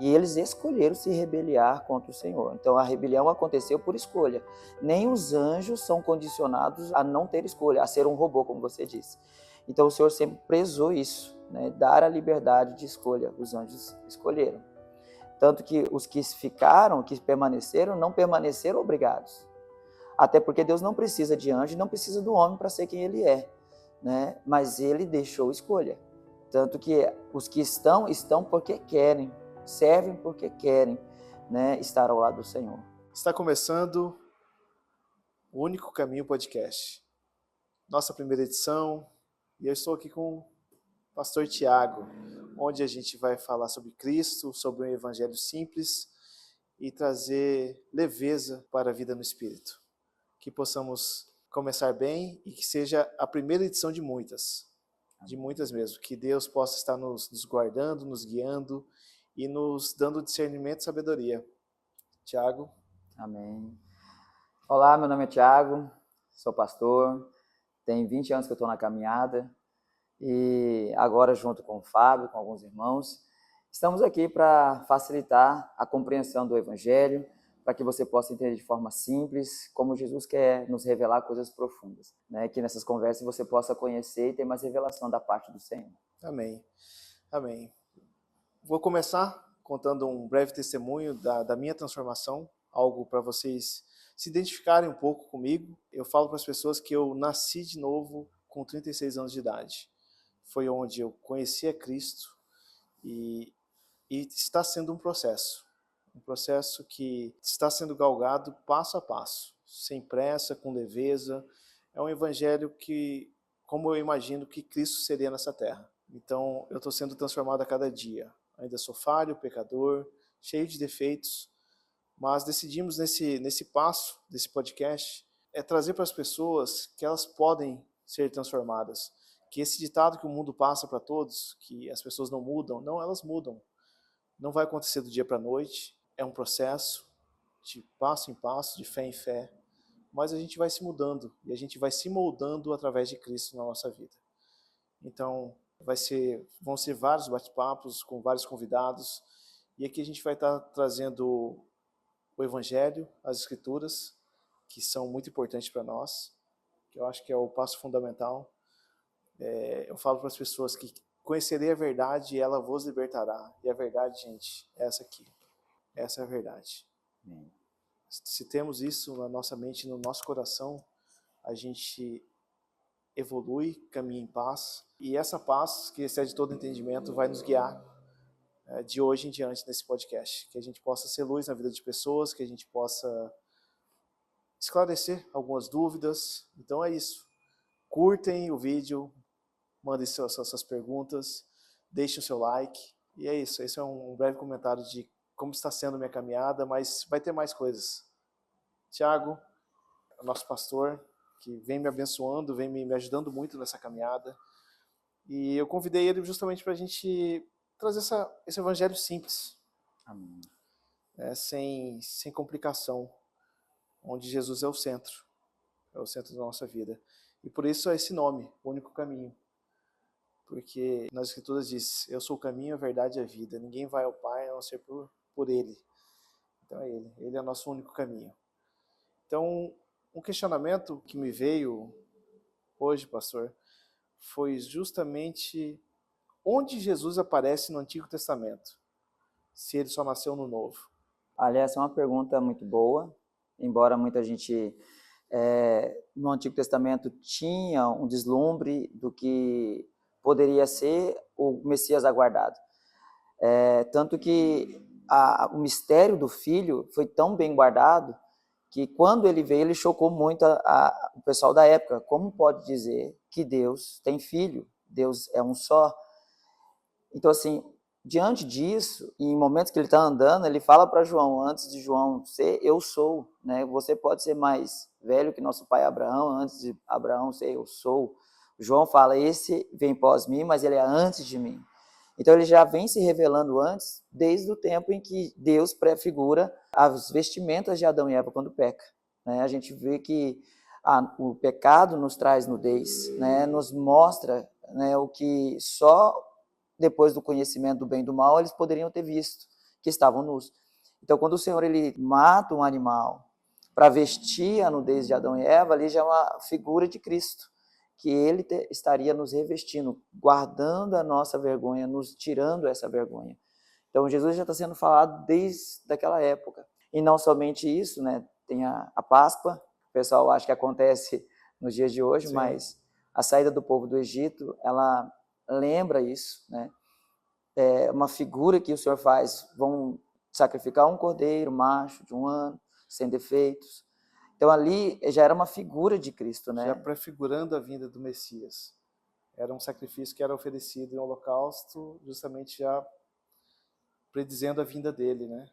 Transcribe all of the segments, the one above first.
E eles escolheram se rebeliar contra o Senhor. Então a rebelião aconteceu por escolha. Nem os anjos são condicionados a não ter escolha, a ser um robô, como você disse. Então o Senhor sempre prezou isso, né? Dar a liberdade de escolha. Os anjos escolheram. Tanto que os que ficaram, que permaneceram, não permaneceram obrigados. Até porque Deus não precisa de anjo, não precisa do homem para ser quem ele é, né? Mas ele deixou escolha. Tanto que os que estão porque querem, servem porque querem, né, estar ao lado do Senhor. Está começando o Único Caminho Podcast. Nossa primeira edição, e eu estou aqui com o pastor Tiago, onde a gente vai falar sobre Cristo, sobre um evangelho simples e trazer leveza para a vida no Espírito. Que possamos começar bem e que seja a primeira edição de muitas mesmo. Que Deus possa estar nos guardando, nos guiando e nos dando discernimento e sabedoria. Tiago. Amém. Olá, meu nome é Tiago, sou pastor, tem 20 anos que eu estou na caminhada e agora junto com o Fábio, com alguns irmãos, estamos aqui para facilitar a compreensão do Evangelho, para que você possa entender de forma simples como Jesus quer nos revelar coisas profundas, né? Que nessas conversas você possa conhecer e ter mais revelação da parte do Senhor. Amém. Amém. Vou começar contando um breve testemunho da minha transformação, algo para vocês se identificarem um pouco comigo. Eu falo para as pessoas que eu nasci de novo com 36 anos de idade. Foi onde eu conheci a Cristo e está sendo um processo que está sendo galgado passo a passo, sem pressa, com leveza. É um evangelho que, como eu imagino que Cristo seria nessa terra. Então, eu estou sendo transformado a cada dia. Ainda sou falho, pecador, cheio de defeitos, mas decidimos nesse passo desse podcast trazer para as pessoas que elas podem ser transformadas. Que esse ditado que o mundo passa para todos, que as pessoas não mudam, não, elas mudam. Não vai acontecer do dia para a noite, é um processo de passo em passo, de fé em fé, mas a gente vai se mudando e a gente vai se moldando através de Cristo na nossa vida. Então, vão ser vários bate-papos com vários convidados, e aqui a gente vai estar trazendo o Evangelho, as Escrituras, que são muito importantes para nós, que eu acho que é o passo fundamental. Eu falo para as pessoas que conhecerei a verdade e ela vos libertará. E a verdade, gente, é essa aqui. Essa é a verdade. Se temos isso na nossa mente, no nosso coração, a gente evolui, caminha em paz. E essa paz, que excede todo entendimento, vai nos guiar de hoje em diante nesse podcast. Que a gente possa ser luz na vida de pessoas, que a gente possa esclarecer algumas dúvidas. Então é isso. Curtem o vídeo, mandem suas perguntas, deixem o seu like. E é isso. Esse é um breve comentário de como está sendo a minha caminhada, mas vai ter mais coisas. Tiago, nosso pastor, que vem me abençoando, vem me ajudando muito nessa caminhada. E eu convidei ele justamente para a gente trazer esse evangelho simples. Amém. Sem complicação, onde Jesus é o centro da nossa vida. E por isso é esse nome, o único caminho. Porque nas Escrituras diz, eu sou o caminho, a verdade e a vida. Ninguém vai ao Pai a não ser por Ele. Então é Ele. Ele é o nosso único caminho. Então, um questionamento que me veio hoje, pastor, foi justamente onde Jesus aparece no Antigo Testamento, se ele só nasceu no Novo. Aliás, essa é uma pergunta muito boa, embora muita gente no Antigo Testamento tinha um deslumbre do que poderia ser o Messias aguardado. Tanto que o mistério do Filho foi tão bem guardado que quando ele veio, ele chocou muito o pessoal da época. Como pode dizer que Deus tem filho? Deus é um só. Então, assim, diante disso, em momentos que ele está andando, ele fala para João, antes de João ser, eu sou, né? Você pode ser mais velho que nosso pai Abraão, antes de Abraão ser, eu sou. João fala, esse vem pós mim, mas ele é antes de mim. Então, ele já vem se revelando antes, desde o tempo em que Deus prefigura as vestimentas de Adão e Eva quando peca, né? A gente vê que o pecado nos traz nudez, né? Nos mostra, né, o que só depois do conhecimento do bem e do mal, eles poderiam ter visto. que estavam nus. Então, quando o Senhor ele mata um animal para vestir a nudez de Adão e Eva, ali já é uma figura de Cristo, que ele estaria nos revestindo, guardando a nossa vergonha, nos tirando essa vergonha. Então, Jesus já está sendo falado desde aquela época. E não somente isso, né? Tem a Páscoa, o pessoal acha que acontece nos dias de hoje, Sim. mas a saída do povo do Egito, ela lembra isso, né? É uma figura que o Senhor faz, vão sacrificar um cordeiro macho de 1 ano, sem defeitos. Então ali já era uma figura de Cristo, né? Já prefigurando a vinda do Messias. Era um sacrifício que era oferecido em holocausto, justamente já predizendo a vinda dele, né?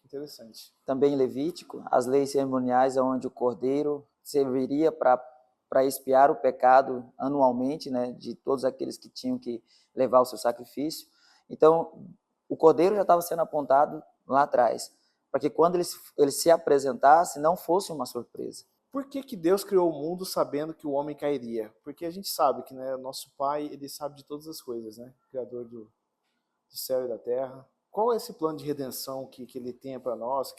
Interessante. Também em Levítico, as leis cerimoniais onde o cordeiro serviria para expiar o pecado anualmente, né, de todos aqueles que tinham que levar o seu sacrifício. Então, o cordeiro já estava sendo apontado lá atrás, para que quando ele se apresentasse, não fosse uma surpresa. Por que Deus criou o mundo sabendo que o homem cairia? Porque a gente sabe que, né, nosso Pai, ele sabe de todas as coisas, né? Criador do céu e da terra. Qual é esse plano de redenção que ele tem para nós?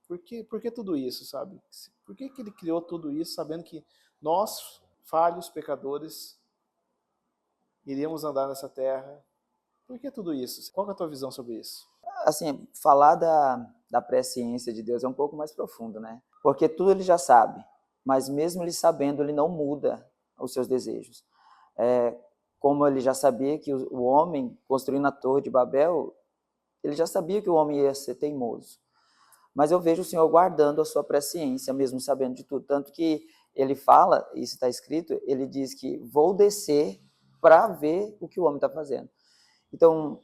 Por que tudo isso, sabe? Por que ele criou tudo isso sabendo que nós, falhos, pecadores, iríamos andar nessa terra? Por que tudo isso? Qual é a tua visão sobre isso? Assim, falar da presciência de Deus é um pouco mais profundo, né? Porque tudo ele já sabe, mas mesmo ele sabendo, ele não muda os seus desejos. Como ele já sabia que o homem, construindo a Torre de Babel, ele já sabia que o homem ia ser teimoso. Mas eu vejo o Senhor guardando a sua presciência, mesmo sabendo de tudo. Tanto que ele fala, isso está escrito, ele diz que vou descer para ver o que o homem está fazendo. Então,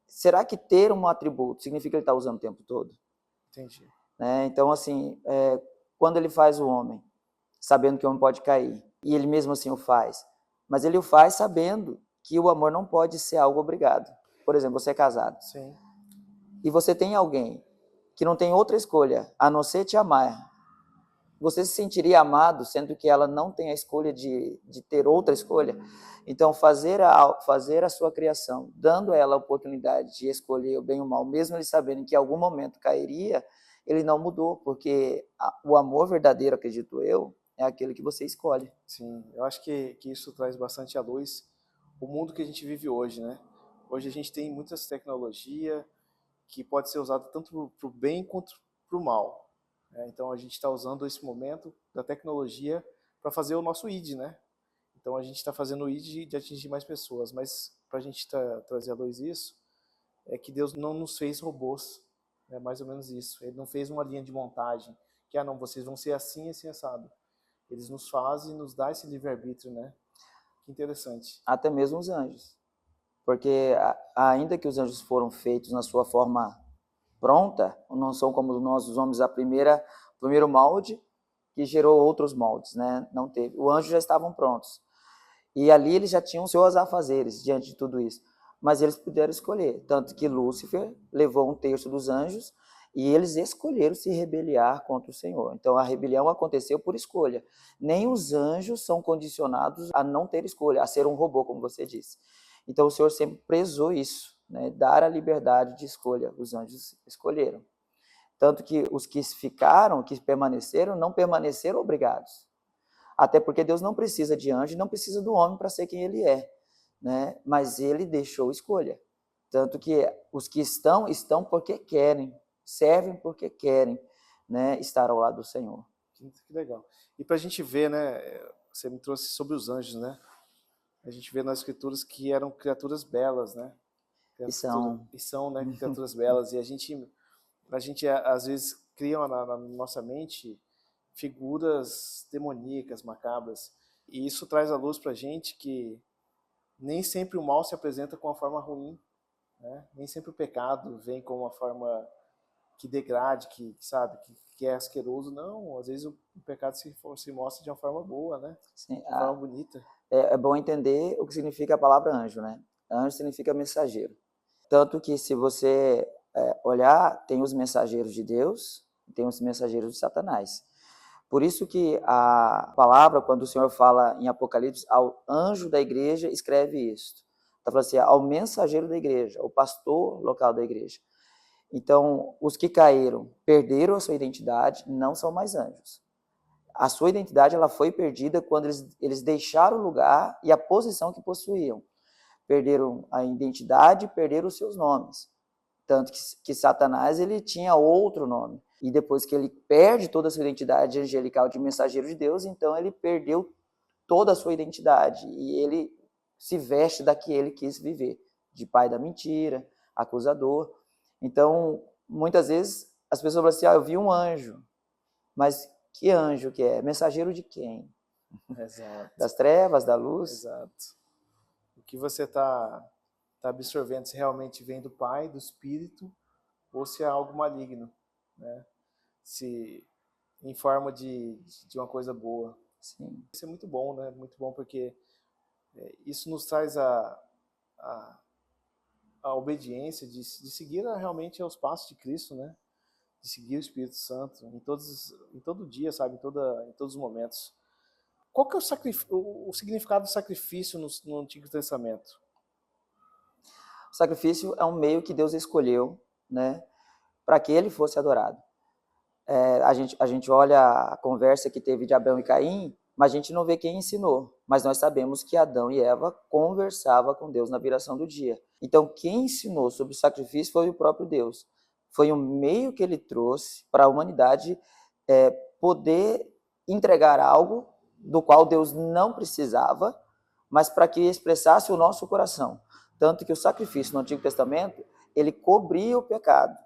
será que ter um atributo significa que ele está usando o tempo todo? Entendi. Então, assim, quando ele faz o homem, sabendo que o homem pode cair, e ele mesmo assim o faz, mas ele o faz sabendo que o amor não pode ser algo obrigado. Por exemplo, você é casado. Sim. E você tem alguém que não tem outra escolha a não ser te amar. Você se sentiria amado, sendo que ela não tem a escolha de ter outra escolha? Então, fazer a sua criação, dando a ela a oportunidade de escolher o bem ou o mal, mesmo ele sabendo que em algum momento cairia, ele não mudou, porque o amor verdadeiro, acredito eu, é aquele que você escolhe. Sim, eu acho que isso traz bastante à luz o mundo que a gente vive hoje, né? Hoje a gente tem muitas tecnologias que pode ser usada tanto para o bem quanto para o mal. Então a gente está usando esse momento da tecnologia para fazer o nosso ID, né? Então a gente está fazendo o ID de atingir mais pessoas, mas para a gente trazer à luz isso, é que Deus não nos fez robôs, é mais ou menos isso. Ele não fez uma linha de montagem, que não, vocês vão ser assim, assim, assado. Eles nos fazem e nos dá esse livre-arbítrio, né? Que interessante. Até mesmo os anjos. Porque ainda que os anjos foram feitos na sua forma pronta, não são como nós, os homens, o primeiro molde que gerou outros moldes, né? Não teve. Os anjos já estavam prontos. E ali eles já tinham seus afazeres diante de tudo isso. Mas eles puderam escolher. Tanto que Lúcifer levou 1/3 dos anjos e eles escolheram se rebeliar contra o Senhor. Então a rebelião aconteceu por escolha. Nem os anjos são condicionados a não ter escolha, a ser um robô, como você disse. Então o Senhor sempre prezou isso, né? Dar a liberdade de escolha. Os anjos escolheram. Tanto que os que ficaram, que permaneceram, não permaneceram obrigados. Até porque Deus não precisa de anjo, não precisa do homem para ser quem ele é, né? Mas ele deixou escolha. Tanto que os que estão porque querem, servem porque querem, né, estar ao lado do Senhor. Que legal. E para a gente ver, né, você me trouxe sobre os anjos, né? A gente vê nas escrituras que eram criaturas belas, né? E são, né, criaturas belas. E a gente às vezes cria na nossa mente figuras demoníacas, macabras. E isso traz à luz para a gente que nem sempre o mal se apresenta com uma forma ruim, né? Nem sempre o pecado vem com uma forma que degrade, que é asqueroso. Não, às vezes o pecado se mostra de uma forma boa, né? Sim, de uma forma bonita. É bom entender o que significa a palavra anjo, né? Anjo significa mensageiro. Tanto que se você olhar, tem os mensageiros de Deus e tem os mensageiros de Satanás. Por isso que a palavra, quando o Senhor fala em Apocalipse, ao anjo da igreja, escreve isso. Está falando assim, ao mensageiro da igreja, o pastor local da igreja. Então, os que caíram, perderam a sua identidade, não são mais anjos. A sua identidade ela foi perdida quando eles deixaram o lugar e a posição que possuíam. Perderam a identidade, perderam os seus nomes. Tanto que Satanás ele tinha outro nome. E depois que ele perde toda a sua identidade angelical de mensageiro de Deus, então ele perdeu toda a sua identidade. E ele se veste da que ele quis viver, de pai da mentira, acusador. Então, muitas vezes, as pessoas falam assim, eu vi um anjo. Mas que anjo que é? Mensageiro de quem? Exato. Das trevas, da luz? Exato. O que você está absorvendo, se realmente vem do Pai, do Espírito, ou se é algo maligno, né? Se em forma de uma coisa boa. Sim. Isso é muito bom, né? Muito bom porque isso nos traz a obediência de seguir realmente aos passos de Cristo, né? De seguir o Espírito Santo em todo dia, sabe? Em todos os momentos. Qual que é o significado do sacrifício no Antigo Testamento? O sacrifício é um meio que Deus escolheu, né, para que ele fosse adorado. A gente olha a conversa que teve de Abel e Caim, mas a gente não vê quem ensinou. Mas nós sabemos que Adão e Eva conversavam com Deus na viração do dia. Então, quem ensinou sobre o sacrifício foi o próprio Deus. Foi um meio que ele trouxe para a humanidade poder entregar algo do qual Deus não precisava, mas para que expressasse o nosso coração. Tanto que o sacrifício no Antigo Testamento, ele cobria o pecado.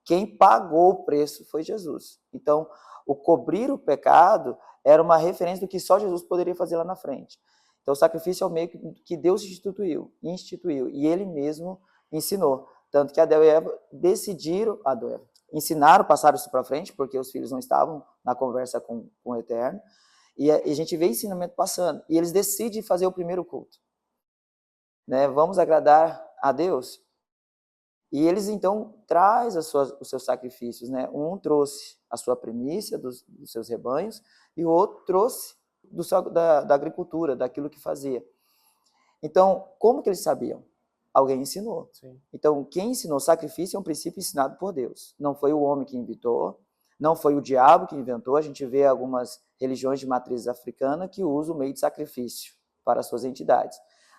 Quem pagou o preço foi Jesus. Então, o cobrir o pecado era uma referência do que só Jesus poderia fazer lá na frente. Então, o sacrifício é o meio que Deus instituiu, e ele mesmo ensinou. Tanto que Adão e Eva ensinaram, passaram isso para frente, porque os filhos não estavam na conversa com o Eterno, e a gente vê ensinamento passando, e eles decidem fazer o primeiro culto. Né? Vamos agradar a Deus? E eles então trazem os seus sacrifícios, né? Um trouxe a sua primícia dos seus rebanhos e o outro trouxe da agricultura, daquilo que fazia. Então, como que eles sabiam? Alguém ensinou. Sim. Então, quem ensinou sacrifício é um princípio ensinado por Deus. Não foi o homem que inventou, não foi o diabo que inventou. A gente vê algumas religiões de matriz africana que usam o meio de sacrifício para as suas entidades.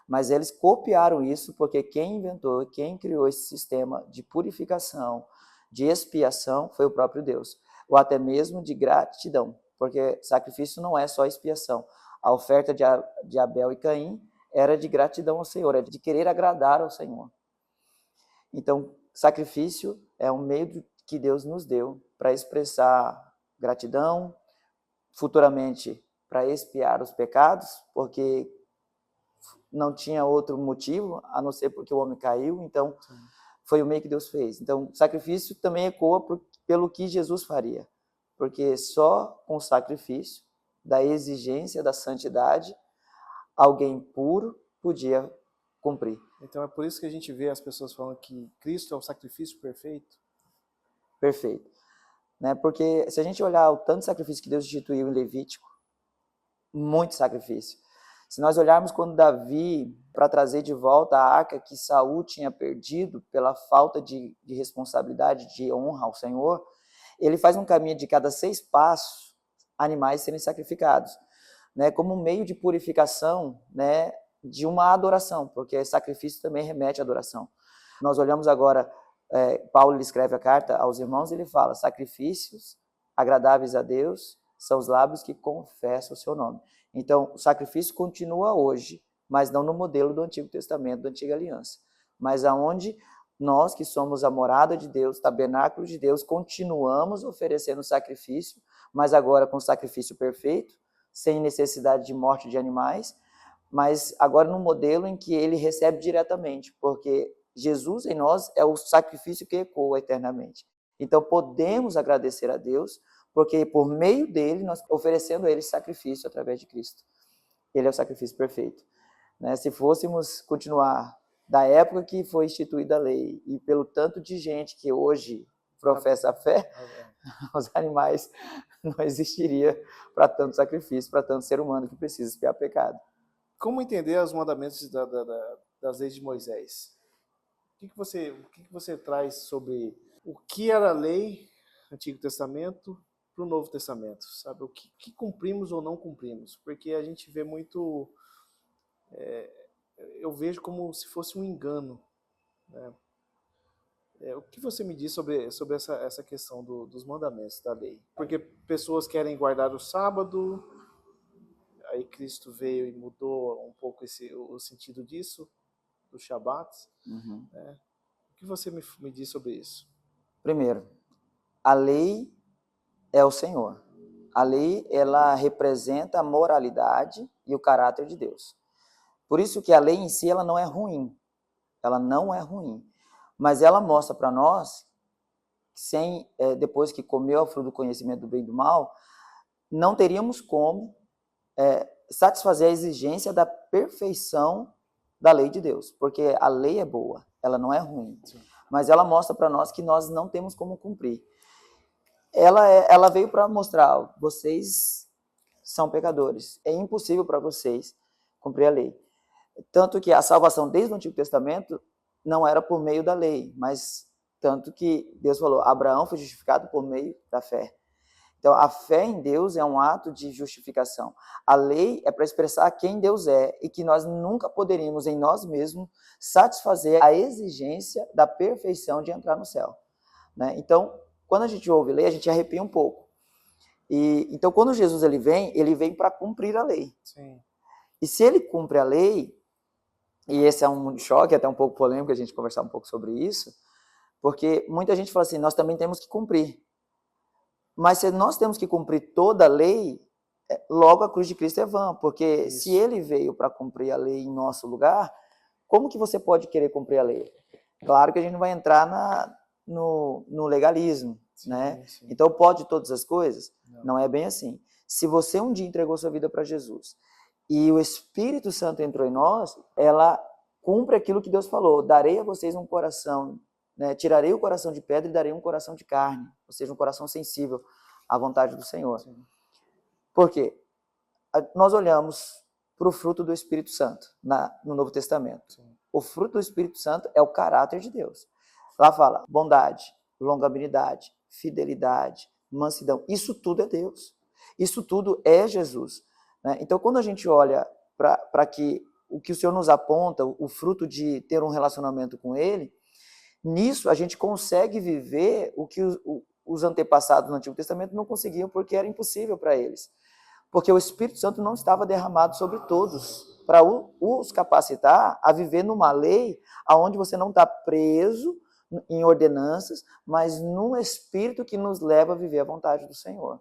Mas eles copiaram isso porque quem inventou, quem criou esse sistema de purificação, de expiação, foi o próprio Deus. Ou até mesmo de gratidão, porque sacrifício não é só expiação. A oferta de Abel e Caim era de gratidão ao Senhor, é de querer agradar ao Senhor. Então, sacrifício é um meio que Deus nos deu para expressar gratidão, futuramente para expiar os pecados, porque não tinha outro motivo, a não ser porque o homem caiu, então foi o meio que Deus fez. Então, sacrifício também ecoa pelo que Jesus faria, porque só com o sacrifício, da exigência da santidade, alguém puro podia cumprir. Então é por isso que a gente vê as pessoas falando que Cristo é o sacrifício perfeito? Perfeito. Né? Porque se a gente olhar o tanto de sacrifício que Deus instituiu em Levítico, muito sacrifício. Se nós olharmos quando Davi, para trazer de volta a arca que Saul tinha perdido pela falta de responsabilidade, de honra ao Senhor, ele faz um caminho de cada 6 passos, animais serem sacrificados, né, como um meio de purificação, né, de uma adoração, porque sacrifício também remete à adoração. Nós olhamos agora, Paulo escreve a carta aos irmãos e ele fala, sacrifícios agradáveis a Deus são os lábios que confessam o seu nome. Então, o sacrifício continua hoje, mas não no modelo do Antigo Testamento, da Antiga Aliança, mas aonde nós que somos a morada de Deus, tabernáculo de Deus, continuamos oferecendo sacrifício, mas agora com sacrifício perfeito, sem necessidade de morte de animais, mas agora num modelo em que ele recebe diretamente, porque Jesus em nós é o sacrifício que ecoa eternamente. Então podemos agradecer a Deus, porque por meio dele, nós oferecendo a ele sacrifício através de Cristo. Ele é o sacrifício perfeito. Né? Se fôssemos continuar da época que foi instituída a lei e pelo tanto de gente que hoje professa a fé, os animais não existiria para tanto sacrifício, para tanto ser humano que precisa expiar pecado. Como entender os mandamentos das leis de Moisés? o que você traz sobre o que era a lei, Antigo Testamento, para o Novo Testamento, sabe? O que cumprimos ou não cumprimos? Porque a gente vê muito, eu vejo como se fosse um engano, né? O que você me diz sobre essa questão dos mandamentos da lei? Porque pessoas querem guardar o sábado, aí Cristo veio e mudou um pouco o sentido disso, do Shabat. Uhum. Né? O que você me diz sobre isso? Primeiro, a lei é o Senhor. A lei, ela representa a moralidade e o caráter de Deus. Por isso que a lei em si, ela não é ruim. Ela não é ruim. Mas ela mostra para nós, depois que comeu o fruto do conhecimento do bem e do mal, não teríamos como satisfazer a exigência da perfeição da lei de Deus. Porque a lei é boa, ela não é ruim. Sim. Mas ela mostra para nós que nós não temos como cumprir. Ela veio para mostrar, vocês são pecadores, é impossível para vocês cumprir a lei. Tanto que a salvação desde o Antigo Testamento não era por meio da lei, mas tanto que Deus falou, Abraão foi justificado por meio da fé. Então, a fé em Deus é um ato de justificação. A lei é para expressar quem Deus é e que nós nunca poderíamos, em nós mesmos, satisfazer a exigência da perfeição de entrar no céu. Né? Então, quando a gente ouve lei, a gente arrepia um pouco. Então, quando Jesus ele vem para cumprir a lei. Sim. E se ele cumpre a lei, e esse é um choque, até um pouco polêmico a gente conversar um pouco sobre isso, porque muita gente fala assim, nós também temos que cumprir. Mas se nós temos que cumprir toda a lei, logo a cruz de Cristo é vã, porque Isso. se ele veio para cumprir a lei em nosso lugar, como que você pode querer cumprir a lei? Claro que a gente não vai entrar no legalismo, Sim, né? sim. Então pode todas as coisas? Não. Não é bem assim. Se você um dia entregou sua vida para Jesus e o Espírito Santo entrou em nós, ela cumpre aquilo que Deus falou, darei a vocês um coração, né? Tirarei o coração de pedra e darei um coração de carne, ou seja, um coração sensível à vontade do Senhor. Sim. Por quê? Nós olhamos para o fruto do Espírito Santo no Novo Testamento. Sim. O fruto do Espírito Santo é o caráter de Deus. Lá fala bondade, longanimidade, fidelidade, mansidão. Isso tudo é Deus. Isso tudo é Jesus. Né? Então, quando a gente olha para que o que o Senhor nos aponta, o fruto de ter um relacionamento com Ele, nisso a gente consegue viver o que os antepassados no Antigo Testamento não conseguiam, porque era impossível para eles. Porque o Espírito Santo não estava derramado sobre todos, para os capacitar a viver numa lei onde você não está preso em ordenanças, mas num Espírito que nos leva a viver a vontade do Senhor.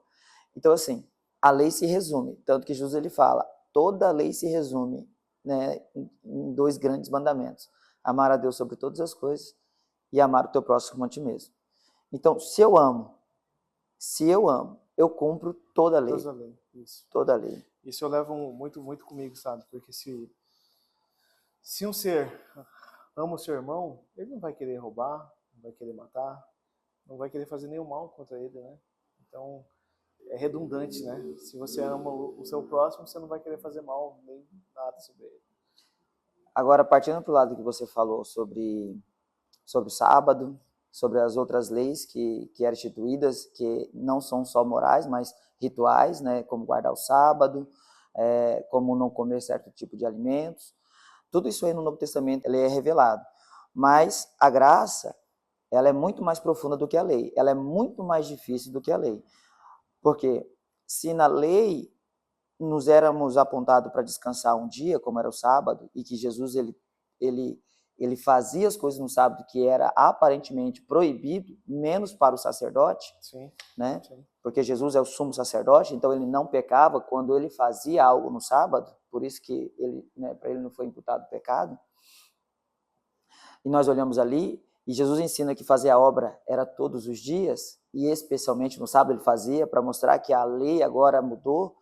Então, assim, a lei se resume, tanto que Jesus ele fala, toda a lei se resume, né, em 2 grandes mandamentos, amar a Deus sobre todas as coisas e amar o teu próximo como a ti mesmo. Então, se eu amo, eu cumpro toda a lei. Toda a lei. Isso. Toda a lei. Isso eu levo muito, muito comigo, sabe? Porque se um ser ama o seu irmão, ele não vai querer roubar, não vai querer matar, não vai querer fazer nenhum mal contra ele, né? Então, é redundante, né? Se você ama o seu próximo, você não vai querer fazer mal nem nada sobre ele. Agora, partindo para o lado que você falou sobre o sábado, sobre as outras leis que eram instituídas, que não são só morais, mas rituais, né? Como guardar o sábado, como não comer certo tipo de alimentos. Tudo isso aí no Novo Testamento ele é revelado. Mas a graça, ela é muito mais profunda do que a lei. Ela é muito mais difícil do que a lei. Porque se na lei nos éramos apontados para descansar um dia, como era o sábado, e que Jesus ele fazia as coisas no sábado que era aparentemente proibido, menos para o sacerdote, Sim. né? Sim. Porque Jesus é o sumo sacerdote, então ele não pecava quando ele fazia algo no sábado, por isso que ele, né, para ele não foi imputado pecado. E nós olhamos ali, e Jesus ensina que fazer a obra era todos os dias, e especialmente no sábado ele fazia, para mostrar que a lei agora mudou.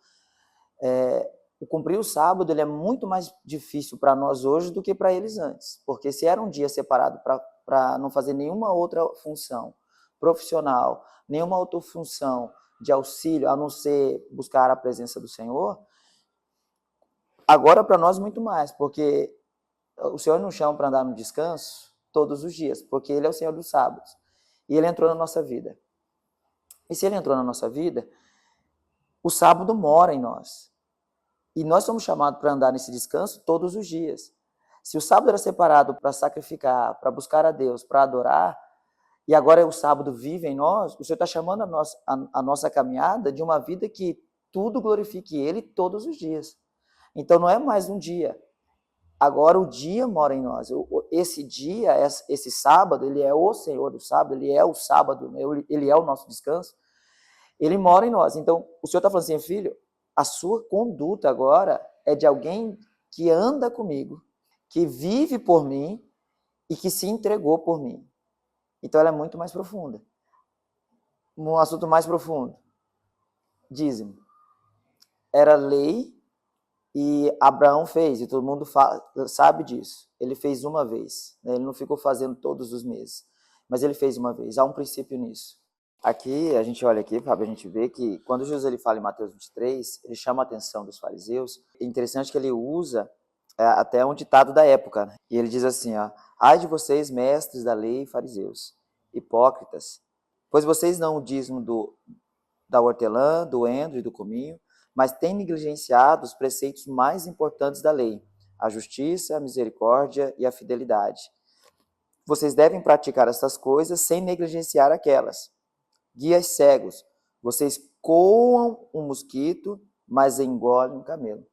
O cumprir o sábado ele é muito mais difícil para nós hoje do que para eles antes, porque se era um dia separado para não fazer nenhuma outra função profissional, nenhuma outra função de auxílio, a não ser buscar a presença do Senhor, agora para nós muito mais, porque o Senhor nos chama para andar no descanso, todos os dias, porque ele é o Senhor dos sábados. E ele entrou na nossa vida. E se ele entrou na nossa vida, o sábado mora em nós. E nós somos chamados para andar nesse descanso todos os dias. Se o sábado era separado para sacrificar, para buscar a Deus, para adorar, e agora o sábado vive em nós, o Senhor está chamando a nossa caminhada de uma vida que tudo glorifique Ele todos os dias. Então não é mais um dia. Agora o dia mora em nós. Esse dia, esse sábado, ele é o Senhor do sábado, ele é o sábado, ele é o nosso descanso. Ele mora em nós. Então o Senhor está falando assim, filho, a sua conduta agora é de alguém que anda comigo, que vive por mim e que se entregou por mim. Então ela é muito mais profunda. Um assunto mais profundo. Dízimo. Era lei e Abraão fez, e todo mundo sabe disso. Ele fez uma vez, né? Ele não ficou fazendo todos os meses, mas ele fez uma vez. Há um princípio nisso. Aqui, a gente olha aqui, Fábio, a gente vê que quando Jesus ele fala em Mateus 23, ele chama a atenção dos fariseus. É interessante que ele usa até um ditado da época, né? E ele diz assim, ó, ai de vocês, mestres da lei e fariseus, hipócritas, pois vocês não o dízimo da hortelã, do endro e do cominho, mas têm negligenciado os preceitos mais importantes da lei, a justiça, a misericórdia e a fidelidade. Vocês devem praticar essas coisas sem negligenciar aquelas. Guias cegos, vocês coam um mosquito, mas engolem um camelo.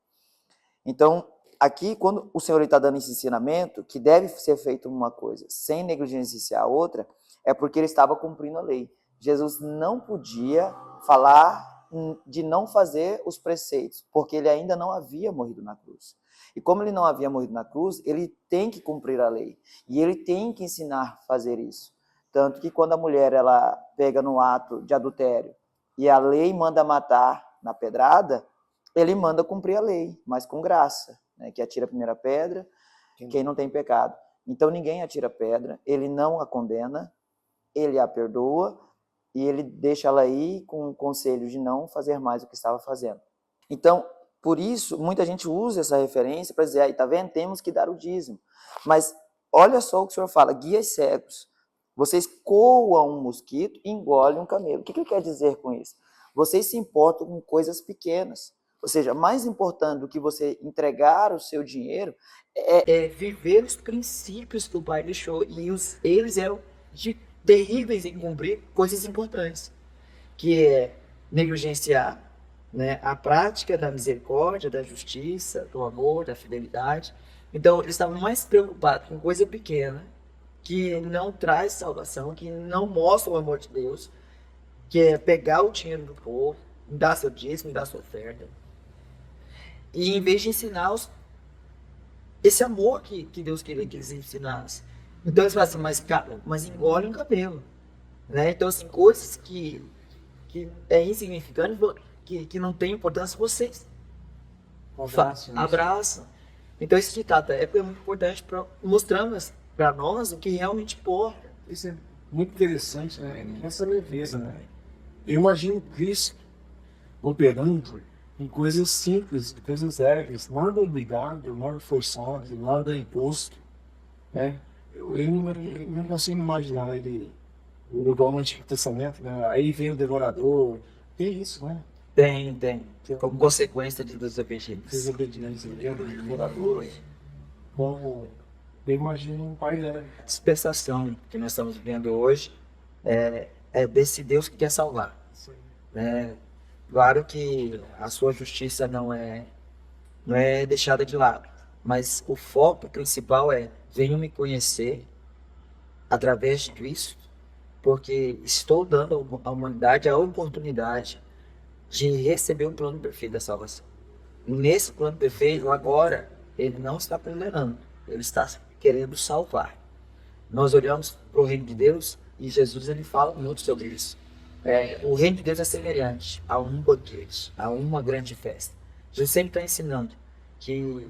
Então, aqui, quando o Senhor está dando esse ensinamento, que deve ser feito uma coisa sem negligenciar a outra, é porque ele estava cumprindo a lei. Jesus não podia falar de não fazer os preceitos, porque ele ainda não havia morrido na cruz. E como ele não havia morrido na cruz, ele tem que cumprir a lei. E ele tem que ensinar a fazer isso. Tanto que quando a mulher ela pega no ato de adultério e a lei manda matar na pedrada, ele manda cumprir a lei, mas com graça, né? Que atira a primeira pedra, quem não tem pecado. Então ninguém atira pedra, ele não a condena, ele a perdoa e ele deixa ela ir com o conselho de não fazer mais o que estava fazendo. Então, por isso, muita gente usa essa referência para dizer, aí, tá vendo? Temos que dar o dízimo. Mas olha só o que o Senhor fala, guias cegos. Vocês coam um mosquito e engolem um camelo. O que ele quer dizer com isso? Vocês se importam com coisas pequenas. Ou seja, mais importante do que você entregar o seu dinheiro é viver os princípios que o Pai deixou. E eles eram terríveis em cumprir coisas importantes, que é negligenciar, né, a prática da misericórdia, da justiça, do amor, da fidelidade. Então, eles estavam mais preocupados com coisa pequena, que não traz salvação, que não mostra o amor de Deus, que é pegar o dinheiro do povo, dar seu dízimo, dar sua oferta. E em vez de ensiná-los esse amor que Deus queria que eles ensinassem. Então eles falam assim, mas engole um camelo. Né? Então, assim, coisas que é insignificante, que não tem importância, vocês abraçam. Então esse ditado da época é muito importante mostrando para nós o que realmente importa. Isso é muito interessante, né? Essa leveza, né? Eu imagino Cristo operando em coisas simples, coisas leves, nada obrigado, nada forçado, nada imposto, né? Eu não consigo imaginar ele igual no Antigo Testamento, né? Aí vem o devorador, tem isso, né? Tem. Como consequência de desobediência. Desobediência, vem o devorador, como eu imagino um pai leve. A dispensação que nós estamos vivendo hoje é desse Deus que quer salvar. Claro que a sua justiça não é deixada de lado, mas o foco principal é: venham me conhecer através de Cristo, porque estou dando à humanidade a oportunidade de receber um plano perfeito da salvação. Nesse plano perfeito, agora, ele não está condenando, ele está querendo salvar. Nós olhamos para o reino de Deus e Jesus ele fala muito sobre isso. O reino de Deus é semelhante a um banquete, a uma grande festa. Jesus sempre está ensinando que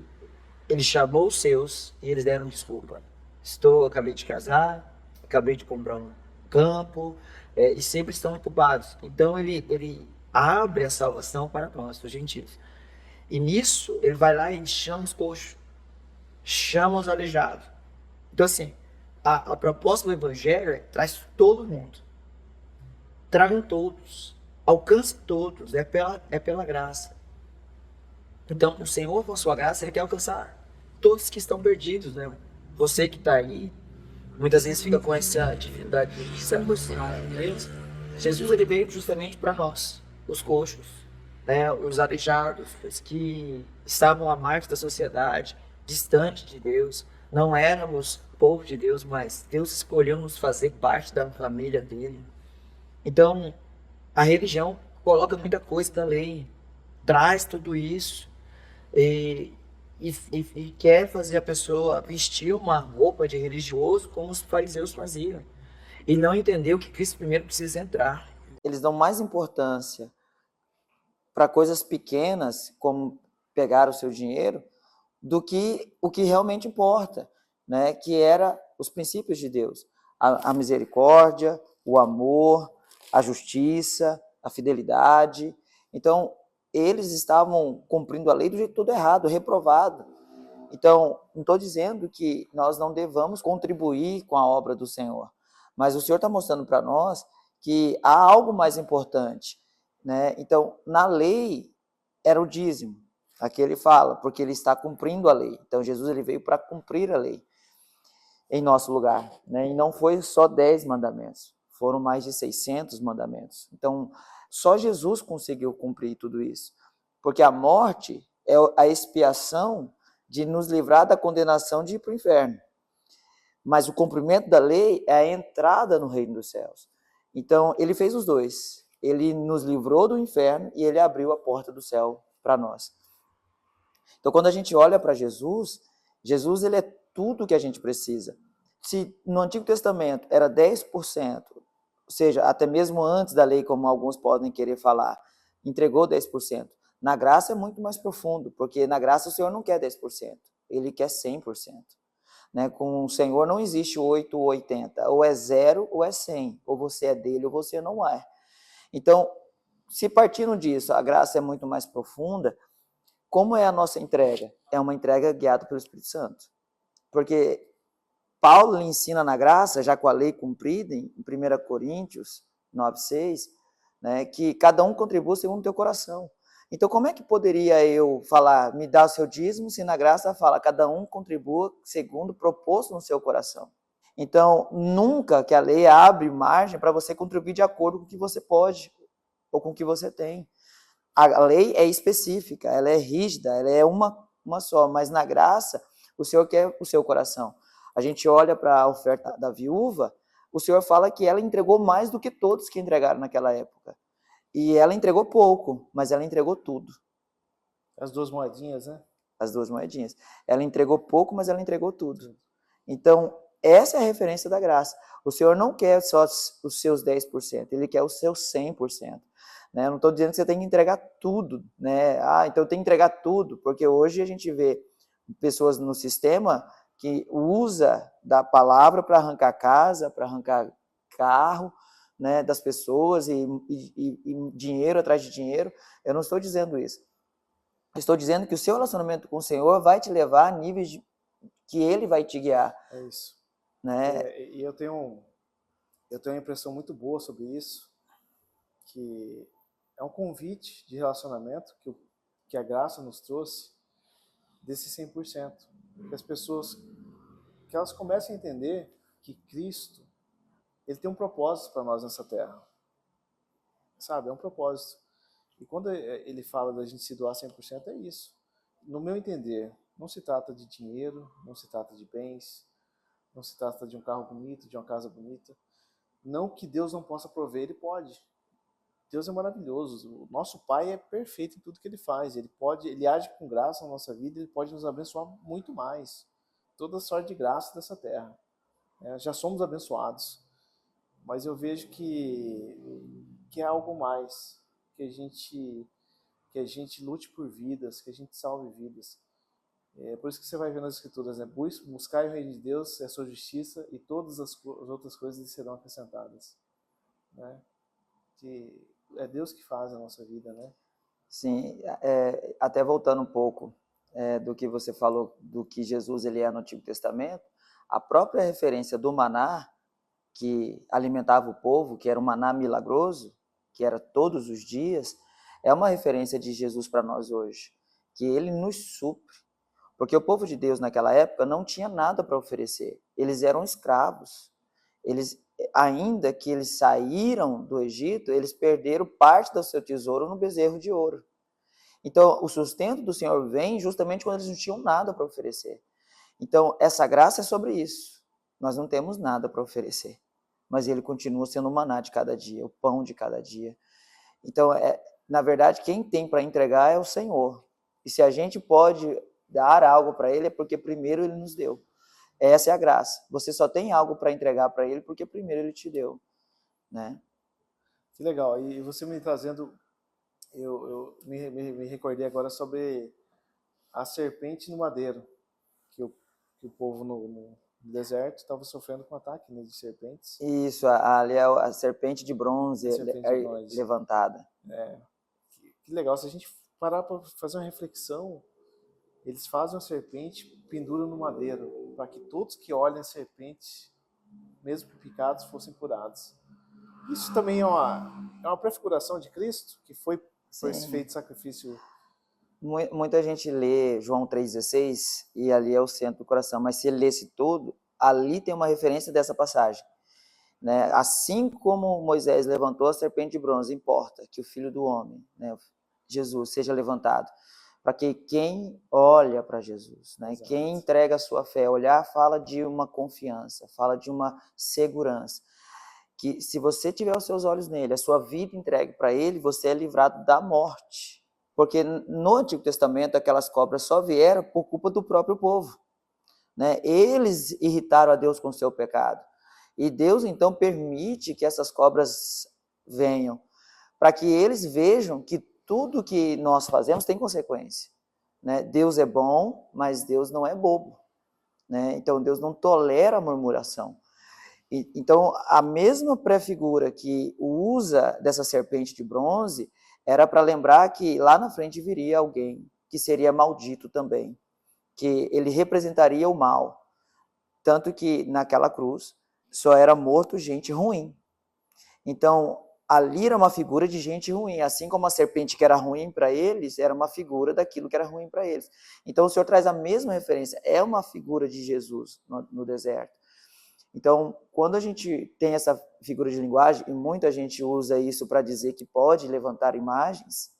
ele chamou os seus e eles deram desculpa. Acabei de casar, acabei de comprar um campo, e sempre estão ocupados. Então ele abre a salvação para nós, os gentios. E nisso ele vai lá e chama os coxos, chama os aleijados. Então assim, A proposta do Evangelho traz todo mundo. Tragam todos. Alcance todos. É pela graça. Então, o Senhor, com a sua graça, Ele quer alcançar todos que estão perdidos, né? Você que está aí, muitas vezes fica com essa dificuldade de se aproximar de Deus. Jesus, Ele veio justamente para nós, os coxos, né? Os aleijados, os que estavam à margem da sociedade, distante de Deus. Não éramos povo de Deus, mas Deus escolheu nos fazer parte da família dele. Então, a religião coloca muita coisa da lei, traz tudo isso e, e quer fazer a pessoa vestir uma roupa de religioso como os fariseus faziam. E não entendeu que Cristo primeiro precisa entrar. Eles dão mais importância para coisas pequenas, como pegar o seu dinheiro, do que o que realmente importa, né? Que era os princípios de Deus. A misericórdia, o amor, a justiça, a fidelidade. Então, eles estavam cumprindo a lei do jeito todo errado, reprovado. Então, não estou dizendo que nós não devamos contribuir com a obra do Senhor, mas o Senhor está mostrando para nós que há algo mais importante, né? Então, na lei era o dízimo. Aqui ele fala, porque ele está cumprindo a lei. Então, Jesus ele veio para cumprir a lei em nosso lugar, né? E não foi só 10 mandamentos, foram mais de 600 mandamentos. Então, só Jesus conseguiu cumprir tudo isso, porque a morte é a expiação de nos livrar da condenação de ir para o inferno. Mas o cumprimento da lei é a entrada no reino dos céus. Então, ele fez os dois. Ele nos livrou do inferno e ele abriu a porta do céu para nós. Então, quando a gente olha para Jesus, Jesus ele é tudo o que a gente precisa. Se no Antigo Testamento era 10%, ou seja, até mesmo antes da lei, como alguns podem querer falar, entregou 10%. Na graça é muito mais profundo, porque na graça o Senhor não quer 10%, Ele quer 100%. Né? Com o Senhor não existe 8 ou 80, ou é 0 ou é 100, ou você é dele ou você não é. Então, se partindo disso, a graça é muito mais profunda, como é a nossa entrega? É uma entrega guiada pelo Espírito Santo. Porque Paulo lhe ensina na graça, já com a lei cumprida, em 1 Coríntios 9,6, né, que cada um contribua segundo o teu coração. Então, como é que poderia eu falar, me dá o seu dízimo, se na graça fala, cada um contribua segundo o proposto no seu coração? Então, nunca que a lei abre margem para você contribuir de acordo com o que você pode ou com o que você tem. A lei é específica, ela é rígida, ela é uma só, mas na graça, o Senhor quer o seu coração. A gente olha para a oferta da viúva, o Senhor fala que ela entregou mais do que todos que entregaram naquela época. E ela entregou pouco, mas ela entregou tudo. As 2 moedinhas, né? As 2 moedinhas. Ela entregou pouco, mas ela entregou tudo. Então, essa é a referência da graça. O Senhor não quer só os seus 10%, Ele quer os seus 100%. Né? Eu não estou dizendo que você tem que entregar tudo. Né? Então eu tenho que entregar tudo, porque hoje a gente vê pessoas no sistema que usa da palavra para arrancar casa, para arrancar carro, né, das pessoas e dinheiro atrás de dinheiro. Eu não estou dizendo isso. Estou dizendo que o seu relacionamento com o Senhor vai te levar a níveis que Ele vai te guiar. É isso. Né? E eu tenho uma impressão muito boa sobre isso, que é um convite de relacionamento que a graça nos trouxe, desse 100%. Que as pessoas, que elas comecem a entender que Cristo, Ele tem um propósito para nós nessa terra. Sabe, é um propósito. E quando Ele fala da gente se doar 100%, é isso. No meu entender, não se trata de dinheiro, não se trata de bens, não se trata de um carro bonito, de uma casa bonita. Não que Deus não possa prover, Ele pode. Deus é maravilhoso. O nosso Pai é perfeito em tudo que Ele faz. Ele age com graça na nossa vida, Ele pode nos abençoar muito mais. Toda sorte de graça dessa terra. Já somos abençoados. Mas eu vejo que é algo mais. Que a gente lute por vidas, que a gente salve vidas. É por isso que você vai ver nas Escrituras, né? Buscar o reino de Deus, a sua justiça, e todas as outras coisas serão acrescentadas. Né? Que é Deus que faz a nossa vida, né? Sim, até voltando um pouco do que você falou, do que Jesus ele é no Antigo Testamento, a própria referência do maná, que alimentava o povo, que era um maná milagroso, que era todos os dias, é uma referência de Jesus para nós hoje, que ele nos supre. Porque o povo de Deus naquela época não tinha nada para oferecer. Eles eram escravos. Ainda que eles saíram do Egito, eles perderam parte do seu tesouro no bezerro de ouro. Então, o sustento do Senhor vem justamente quando eles não tinham nada para oferecer. Então, essa graça é sobre isso. Nós não temos nada para oferecer, mas ele continua sendo o maná de cada dia, o pão de cada dia. Então, na verdade, quem tem para entregar é o Senhor. E se a gente pode dar algo para ele, é porque primeiro ele nos deu. Essa é a graça. Você só tem algo para entregar para ele porque primeiro ele te deu, né? Que legal. E você me trazendo, eu me recordei agora sobre a serpente no madeiro, que o povo no deserto estava sofrendo com ataque, né, de serpentes. Isso, ali é a serpente de bronze, levantada. Que legal. Se a gente parar para fazer uma reflexão, eles fazem a serpente, penduram no madeiro, para que todos que olhem a serpente, mesmo picados, fossem curados. Isso também é uma prefiguração de Cristo, que foi feito sacrifício. Muita gente lê João 3,16 e ali é o centro do coração, mas se ele lesse tudo, ali tem uma referência dessa passagem, né? Assim como Moisés levantou a serpente de bronze, importa que o Filho do Homem, né, Jesus, seja levantado, para que quem olha para Jesus, né, quem entrega a sua fé, olhar fala de uma confiança, fala de uma segurança, que se você tiver os seus olhos nele, a sua vida entregue para ele, você é livrado da morte. Porque no Antigo Testamento aquelas cobras só vieram por culpa do próprio povo, né? Eles irritaram a Deus com o seu pecado. E Deus então permite que essas cobras venham, para que eles vejam que tudo que nós fazemos tem consequência, né? Deus é bom, mas Deus não é bobo, né? Então Deus não tolera a murmuração. Então a mesma prefigura que usa dessa serpente de bronze era para lembrar que lá na frente viria alguém que seria maldito também, que ele representaria o mal, tanto que naquela cruz só era morto gente ruim. Então ali era uma figura de gente ruim, assim como a serpente que era ruim para eles, era uma figura daquilo que era ruim para eles. Então o Senhor traz a mesma referência, é uma figura de Jesus no deserto. Então, quando a gente tem essa figura de linguagem, e muita gente usa isso para dizer que pode levantar imagens,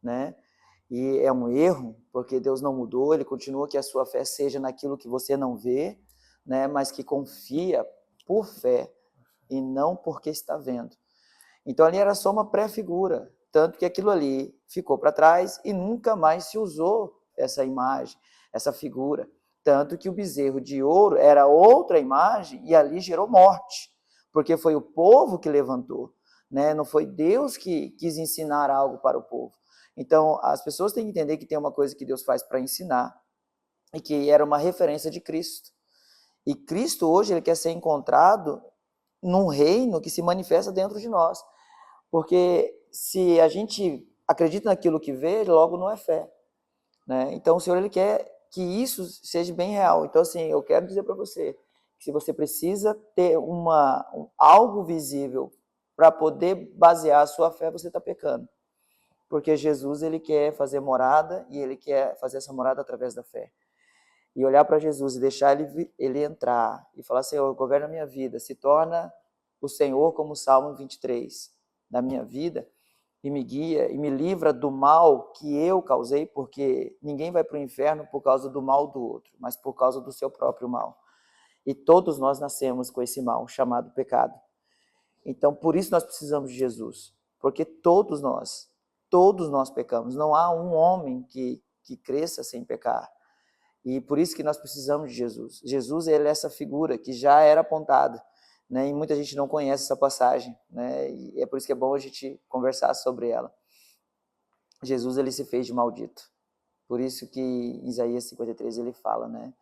né? E é um erro, porque Deus não mudou, ele continua que a sua fé seja naquilo que você não vê, né? Mas que confia por fé e não porque está vendo. Então ali era só uma pré-figura, tanto que aquilo ali ficou para trás e nunca mais se usou essa imagem, essa figura. Tanto que o bezerro de ouro era outra imagem e ali gerou morte, porque foi o povo que levantou, né? Não foi Deus que quis ensinar algo para o povo. Então as pessoas têm que entender que tem uma coisa que Deus faz para ensinar e que era uma referência de Cristo. E Cristo hoje ele quer ser encontrado num reino que se manifesta dentro de nós. Porque se a gente acredita naquilo que vê, logo não é fé, né? Então o Senhor ele quer que isso seja bem real. Então assim, eu quero dizer para você que se você precisa ter algo visível para poder basear a sua fé, você está pecando. Porque Jesus ele quer fazer morada e ele quer fazer essa morada através da fé. E olhar para Jesus e deixar ele entrar e falar, Senhor, governa a minha vida, se torna o Senhor como o Salmo 23 da minha vida e me guia e me livra do mal que eu causei, porque ninguém vai para o inferno por causa do mal do outro, mas por causa do seu próprio mal. E todos nós nascemos com esse mal, chamado pecado. Então, por isso nós precisamos de Jesus, porque todos nós pecamos. Não há um homem que cresça sem pecar. E por isso que nós precisamos de Jesus. Jesus, ele é essa figura que já era apontada, né? E muita gente não conhece essa passagem, né? E é por isso que é bom a gente conversar sobre ela. Jesus, ele se fez de maldito. Por isso que em Isaías 53 ele fala, né?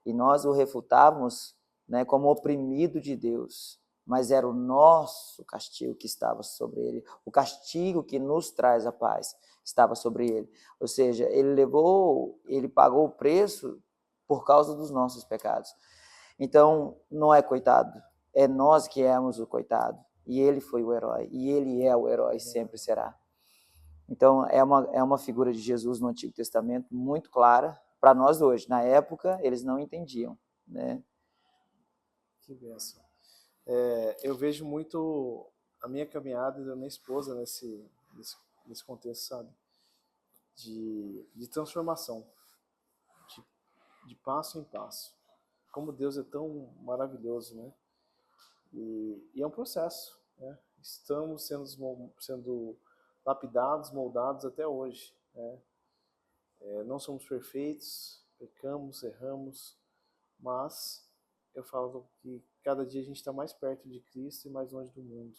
E nós o refutávamos, né, como oprimido de Deus, mas era o nosso castigo que estava sobre ele. O castigo que nos traz a paz estava sobre ele. Ou seja, ele pagou o preço por causa dos nossos pecados. Então, não é coitado, é nós que éramos o coitado. E ele foi o herói, e ele é o herói, sempre será. Então, é uma figura de Jesus no Antigo Testamento muito clara para nós hoje. Na época, eles não entendiam, né? Que bênção. Eu vejo muito a minha caminhada e da minha esposa nesse contexto, sabe? De transformação, de passo em passo. Como Deus é tão maravilhoso, né? E é um processo, né? Estamos sendo lapidados, moldados até hoje, né? Não somos perfeitos, pecamos, erramos, mas eu falo que cada dia a gente está mais perto de Cristo e mais longe do mundo.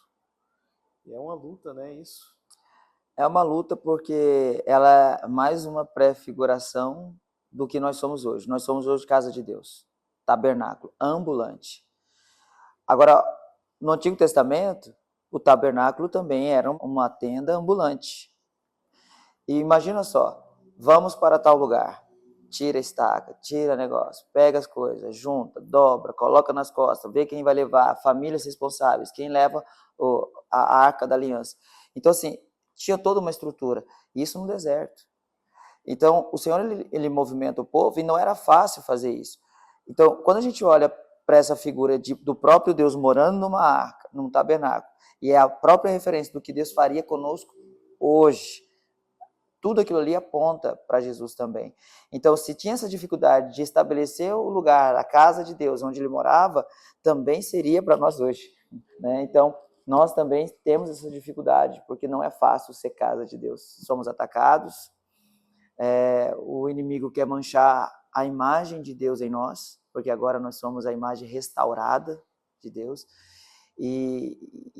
E é uma luta, né, isso? É uma luta porque ela é mais uma prefiguração do que nós somos hoje. Nós somos hoje casa de Deus, tabernáculo, ambulante. Agora, no Antigo Testamento, o tabernáculo também era uma tenda ambulante. E imagina só, vamos para tal lugar, tira a estaca, tira negócio, pega as coisas, junta, dobra, coloca nas costas, vê quem vai levar, famílias responsáveis, quem leva a arca da aliança. Então, assim, tinha toda uma estrutura, isso no deserto. Então, o Senhor, ele movimenta o povo e não era fácil fazer isso. Então, quando a gente olha para essa figura do próprio Deus morando numa arca, num tabernáculo, e é a própria referência do que Deus faria conosco hoje, tudo aquilo ali aponta para Jesus também. Então, se tinha essa dificuldade de estabelecer o lugar, a casa de Deus, onde ele morava, também seria para nós hoje, né? Então, nós também temos essa dificuldade, porque não é fácil ser casa de Deus. Somos atacados, o inimigo quer manchar a imagem de Deus em nós, porque agora nós somos a imagem restaurada de Deus, e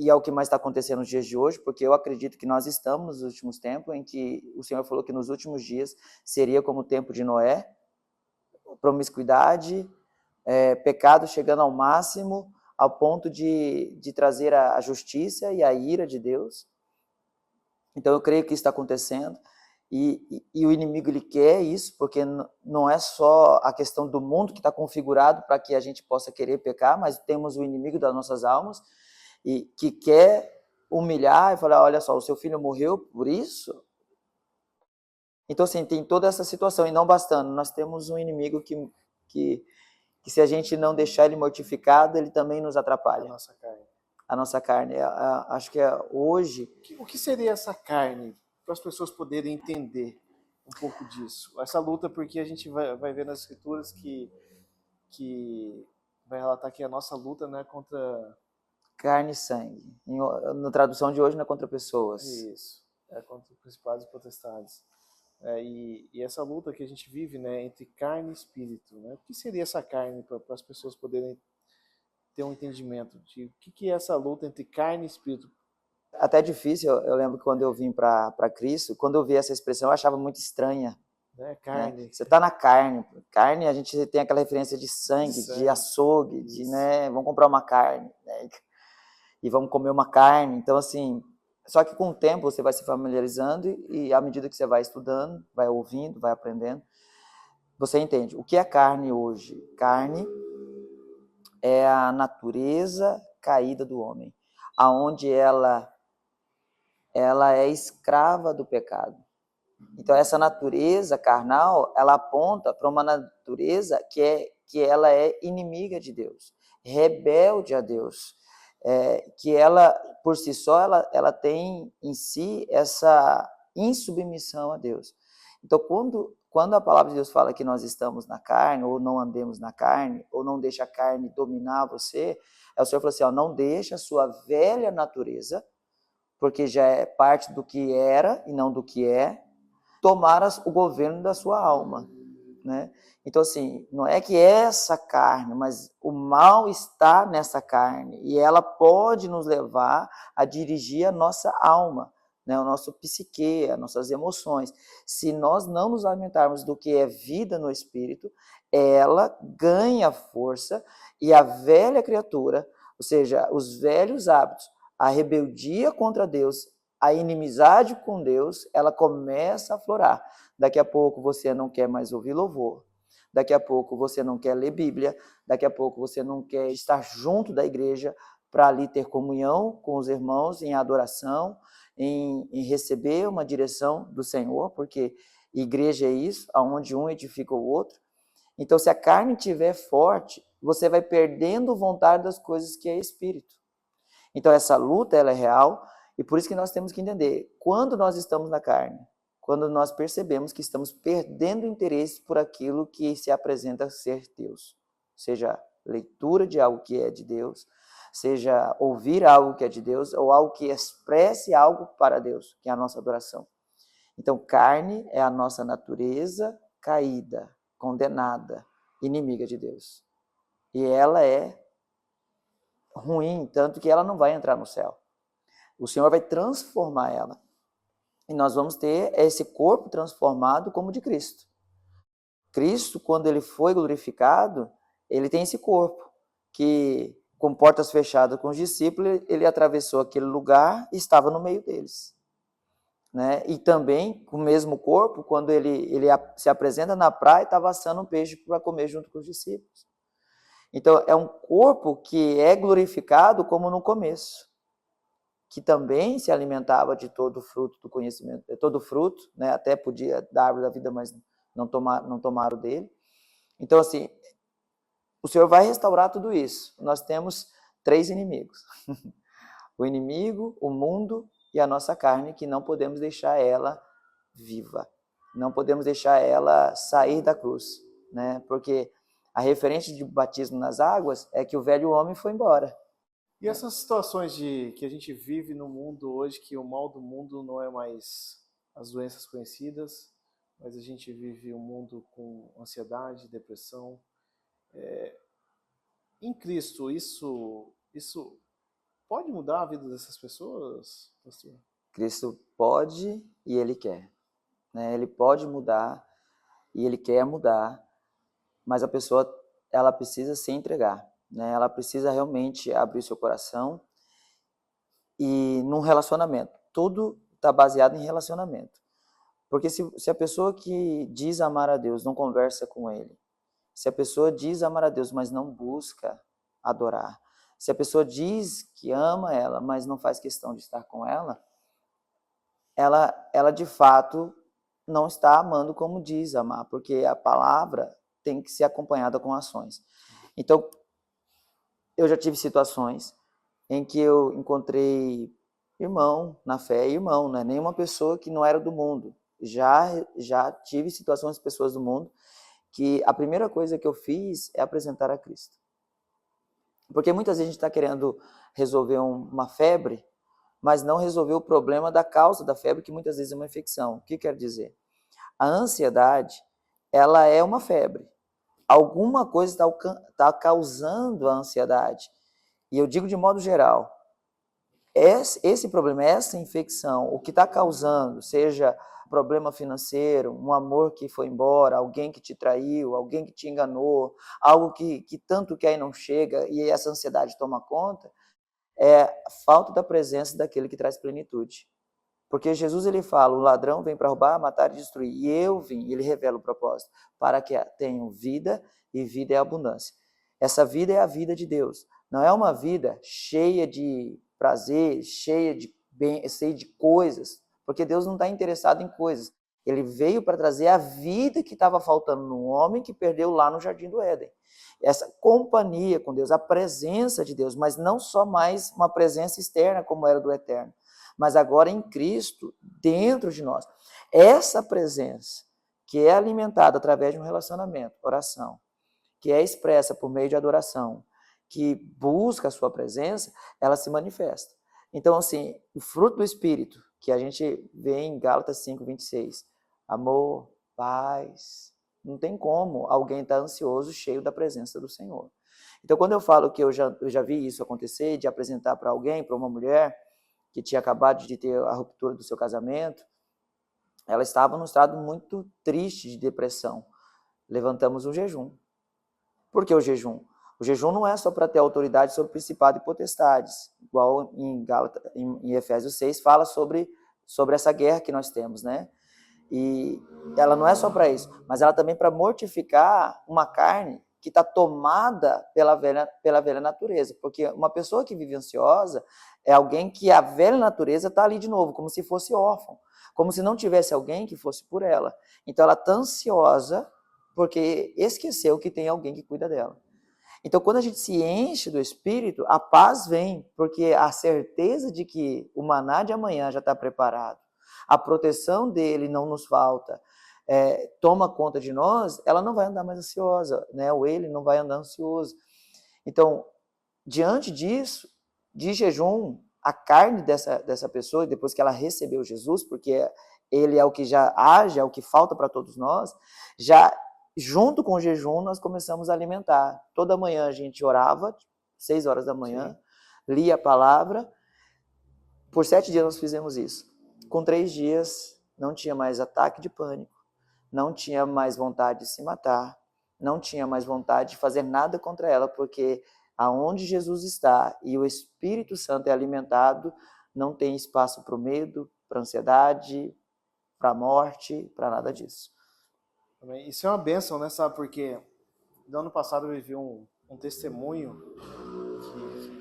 é o que mais está acontecendo nos dias de hoje, porque eu acredito que nós estamos nos últimos tempos, em que o Senhor falou que nos últimos dias seria como o tempo de Noé, promiscuidade, pecado chegando ao máximo, ao ponto de trazer a justiça e a ira de Deus. Então eu creio que isso está acontecendo, e o inimigo ele quer isso, porque não é só a questão do mundo que está configurado para que a gente possa querer pecar, mas temos o inimigo das nossas almas, e que quer humilhar e falar, olha só, o seu filho morreu por isso? Então, assim, tem toda essa situação, e não bastando, nós temos um inimigo que se a gente não deixar ele mortificado, ele também nos atrapalha. A nossa carne. Acho que hoje... O que seria essa carne? Para as pessoas poderem entender um pouco disso. Essa luta, porque a gente vai ver nas escrituras que vai relatar que a nossa luta não é contra... Carne e sangue. Na tradução de hoje não é contra pessoas. Isso. É contra principados e potestades. E essa luta que a gente vive, né, entre carne e espírito, né? O que seria essa carne para as pessoas poderem ter um entendimento de o que é essa luta entre carne e espírito? Até difícil, eu lembro que quando eu vim para Cristo, quando eu vi essa expressão, eu achava muito estranha. Carne. Né? Você está na carne. Carne, a gente tem aquela referência de sangue, de açougue, vamos comprar uma carne, né? E vamos comer uma carne. Então, assim, só que com o tempo você vai se familiarizando e à medida que você vai estudando, vai ouvindo, vai aprendendo, você entende. O que é carne hoje? Carne é a natureza caída do homem, aonde ela é escrava do pecado. Então, essa natureza carnal, ela aponta para uma natureza que ela é inimiga de Deus, rebelde a Deus, que ela, por si só, ela tem em si essa insubmissão a Deus. Então, quando a palavra de Deus fala que nós estamos na carne, ou não andemos na carne, ou não deixa a carne dominar você, o Senhor falou assim, não deixa a sua velha natureza, porque já é parte do que era e não do que é, tomar o governo da sua alma, né? Então, assim, não é que essa carne, mas o mal está nessa carne, e ela pode nos levar a dirigir a nossa alma, né? O nosso psique, as nossas emoções. Se nós não nos alimentarmos do que é vida no Espírito, ela ganha força, e a velha criatura, ou seja, os velhos hábitos, a rebeldia contra Deus, a inimizade com Deus, ela começa a aflorar. Daqui a pouco você não quer mais ouvir louvor, daqui a pouco você não quer ler Bíblia, daqui a pouco você não quer estar junto da igreja para ali ter comunhão com os irmãos em adoração, em receber uma direção do Senhor, porque igreja é isso, aonde um edifica o outro. Então, se a carne estiver forte, você vai perdendo vontade das coisas que é espírito. Então, essa luta, ela é real, e por isso que nós temos que entender, quando nós estamos na carne, quando nós percebemos que estamos perdendo interesse por aquilo que se apresenta ser Deus, seja leitura de algo que é de Deus, seja ouvir algo que é de Deus, ou algo que expresse algo para Deus, que é a nossa adoração. Então, carne é a nossa natureza caída, condenada, inimiga de Deus. E ela é ruim, tanto que ela não vai entrar no céu. O Senhor vai transformar ela. E nós vamos ter esse corpo transformado como de Cristo. Cristo, quando ele foi glorificado, ele tem esse corpo, que com portas fechadas com os discípulos, ele atravessou aquele lugar e estava no meio deles. Né? E também, com o mesmo corpo, quando ele se apresenta na praia, estava assando um peixe para comer junto com os discípulos. Então, é um corpo que é glorificado como no começo, que também se alimentava de todo o fruto do conhecimento, de todo o fruto, né? Até podia dar a árvore da vida, mas não tomaram dele. Então, assim, o Senhor vai restaurar tudo isso. Nós temos 3 inimigos. O inimigo, o mundo e a nossa carne, que não podemos deixar ela viva. Não podemos deixar ela sair da cruz, né? Porque a referência de batismo nas águas é que o velho homem foi embora. E essas situações que a gente vive no mundo hoje, que o mal do mundo não é mais as doenças conhecidas, mas a gente vive um mundo com ansiedade, depressão. Em Cristo, isso pode mudar a vida dessas pessoas, pastor? Cristo pode e Ele quer. Né? Ele pode mudar e Ele quer mudar, mas a pessoa ela precisa se entregar. Né? Ela precisa realmente abrir seu coração e num relacionamento. Tudo está baseado em relacionamento. Porque se a pessoa que diz amar a Deus não conversa com Ele, se a pessoa diz amar a Deus, mas não busca adorar, se a pessoa diz que ama ela, mas não faz questão de estar com ela de fato não está amando como diz amar, porque a palavra tem que ser acompanhada com ações. Então, eu já tive situações em que eu encontrei irmão na fé, irmão, não é nenhuma pessoa que não era do mundo. Já tive situações de pessoas do mundo que a primeira coisa que eu fiz é apresentar a Cristo. Porque muitas vezes a gente está querendo resolver uma febre, mas não resolver o problema da causa da febre, que muitas vezes é uma infecção. O que quer dizer? A ansiedade, ela é uma febre. Alguma coisa está causando a ansiedade. E eu digo de modo geral, esse problema, essa infecção, o que está causando, seja problema financeiro, um amor que foi embora, alguém que te traiu, alguém que te enganou, algo que tanto quer e não chega, e essa ansiedade toma conta, é a falta da presença daquele que traz plenitude. Porque Jesus ele fala, o ladrão vem para roubar, matar e destruir. E eu vim, ele revela o propósito, para que tenham vida e vida é abundância. Essa vida é a vida de Deus. Não é uma vida cheia de prazer, cheia de coisas, porque Deus não está interessado em coisas. Ele veio para trazer a vida que estava faltando no homem que perdeu lá no Jardim do Éden. Essa companhia com Deus, a presença de Deus, mas não só mais uma presença externa como era do Eterno, mas agora em Cristo, dentro de nós. Essa presença, que é alimentada através de um relacionamento, oração, que é expressa por meio de adoração, que busca a sua presença, ela se manifesta. Então, assim, o fruto do Espírito, que a gente vê em Gálatas 5:26, amor, paz, não tem como alguém estar ansioso, cheio da presença do Senhor. Então, quando eu falo que eu já vi isso acontecer, de apresentar para alguém, para uma mulher, que tinha acabado de ter a ruptura do seu casamento, ela estava num estado muito triste de depressão. Levantamos um jejum. Por que o jejum? O jejum não é só para ter autoridade sobre principado e potestades, igual em Efésios 6 fala sobre essa guerra que nós temos, né? E ela não é só para isso, mas ela também para mortificar uma carne que está tomada pela velha natureza. Porque uma pessoa que vive ansiosa é alguém que a velha natureza está ali de novo, como se fosse órfão, como se não tivesse alguém que fosse por ela. Então ela está ansiosa porque esqueceu que tem alguém que cuida dela. Então, quando a gente se enche do Espírito, a paz vem, porque a certeza de que o maná de amanhã já está preparado, a proteção dele não nos falta, toma conta de nós, ela não vai andar mais ansiosa, né? Ou ele não vai andar ansioso. Então, diante disso, de jejum, a carne dessa pessoa, depois que ela recebeu Jesus, porque ele é o que já age, é o que falta para todos nós, já junto com o jejum nós começamos a alimentar. Toda manhã a gente orava, 6 horas da manhã, lia a palavra. Por 7 dias nós fizemos isso. Com 3 dias não tinha mais ataque de pânico, não tinha mais vontade de se matar, não tinha mais vontade de fazer nada contra ela, porque aonde Jesus está e o Espírito Santo é alimentado, não tem espaço para o medo, para a ansiedade, para a morte, para nada disso. Isso é uma bênção, né? Sabe, porque no ano passado eu vivi um testemunho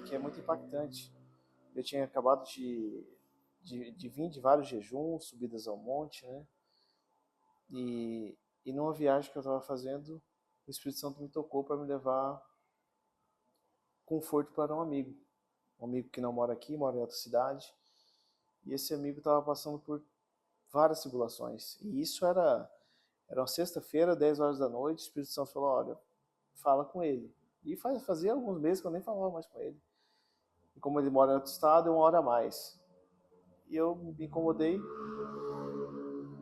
que é muito impactante. Eu tinha acabado de vir de vários jejuns, subidas ao monte, né? E numa viagem que eu estava fazendo, o Espírito Santo me tocou para me levar conforto para um amigo que não mora aqui, mora em outra cidade. E esse amigo estava passando por várias tribulações. E isso era uma sexta-feira, 10 horas da noite, o Espírito Santo falou, olha, fala com ele. E fazia alguns meses que eu nem falava mais com ele. E como ele mora em outro estado, eu 1 hora a mais. E eu me incomodei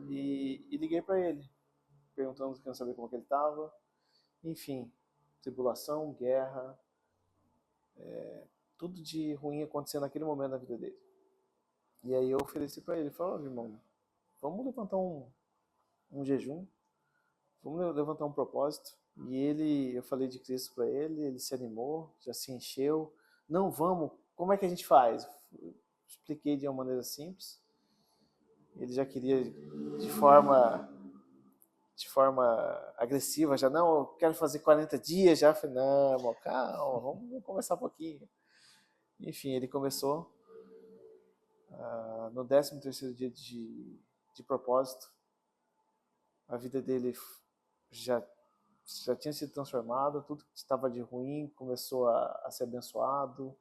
e liguei para ele, perguntando, querendo saber como que ele estava. Enfim, tribulação, guerra, tudo de ruim acontecendo naquele momento na vida dele. E aí eu ofereci para ele, falei, irmão, vamos levantar um jejum, vamos levantar um propósito. E eu falei de Cristo para ele, ele se animou, já se encheu. Não, vamos, como é que a gente faz? Expliquei de uma maneira simples. Ele já queria de forma agressiva, já, não, eu quero fazer 40 dias, já falei, não, irmão, calma, vamos começar um pouquinho. Enfim, ele começou no 13º dia de propósito, a vida dele já tinha sido transformada, tudo que estava de ruim começou a ser abençoado,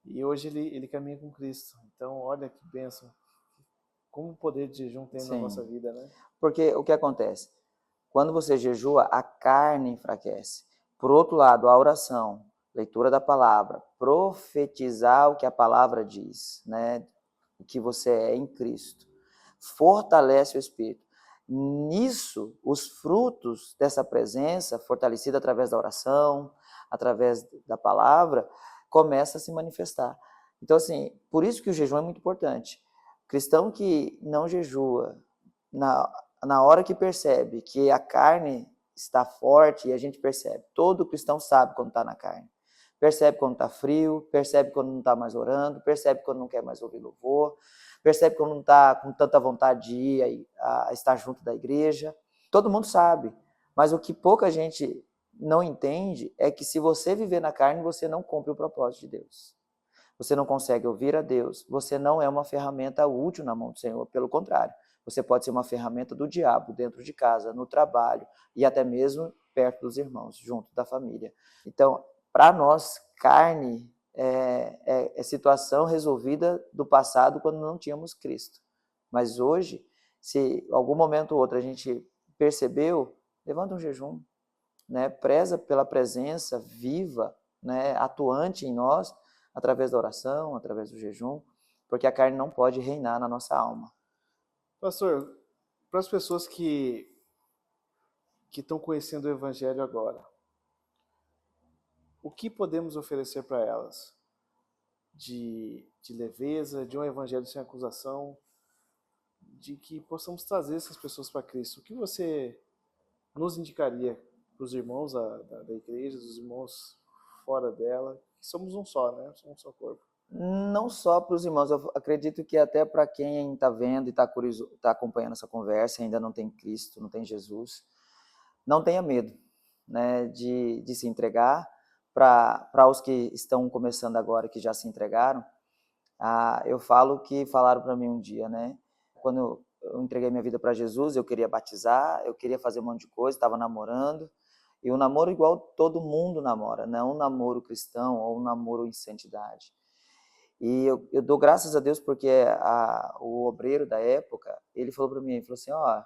e hoje ele caminha com Cristo. Então, olha que bênção, como o poder de jejum tem na nossa vida, né? Porque o que acontece? Quando você jejua, a carne enfraquece. Por outro lado, a oração, leitura da palavra, profetizar o que a palavra diz, né? O que você é em Cristo, fortalece o espírito. Nisso, os frutos dessa presença, fortalecida através da oração, através da palavra, começa a se manifestar. Então, assim, por isso que o jejum é muito importante. Cristão que não jejua, na hora que percebe que a carne está forte, e a gente percebe, todo cristão sabe quando está na carne. Percebe quando está frio, percebe quando não está mais orando, percebe quando não quer mais ouvir louvor, percebe quando não está com tanta vontade de ir a estar junto da igreja. Todo mundo sabe, mas o que pouca gente não entende é que se você viver na carne, você não cumpre o propósito de Deus. Você não consegue ouvir a Deus, você não é uma ferramenta útil na mão do Senhor, pelo contrário, você pode ser uma ferramenta do diabo dentro de casa, no trabalho e até mesmo perto dos irmãos, junto da família. Então, para nós, carne é situação resolvida do passado quando não tínhamos Cristo. Mas hoje, se algum momento ou outro a gente percebeu, levanta um jejum, né? Preza pela presença viva, né? Atuante em nós, através da oração, através do jejum, porque a carne não pode reinar na nossa alma. Pastor, para as pessoas que estão conhecendo o Evangelho agora, o que podemos oferecer para elas de leveza, de um Evangelho sem acusação, de que possamos trazer essas pessoas para Cristo? O que você nos indicaria para os irmãos da igreja, dos irmãos fora dela, que somos um só, né? Somos um só corpo. Não só para os irmãos, eu acredito que até para quem está vendo e está acompanhando essa conversa, ainda não tem Cristo, não tem Jesus, não tenha medo, né, de se entregar. Para os que estão começando agora, que já se entregaram, eu falo que falaram para mim um dia, né, quando eu entreguei minha vida para Jesus, eu queria batizar, eu queria fazer um monte de coisa, estava namorando, e um namoro igual todo mundo namora, não um namoro cristão ou um namoro em santidade. E eu dou graças a Deus porque o obreiro da época, ele falou para mim, ele falou assim, ó,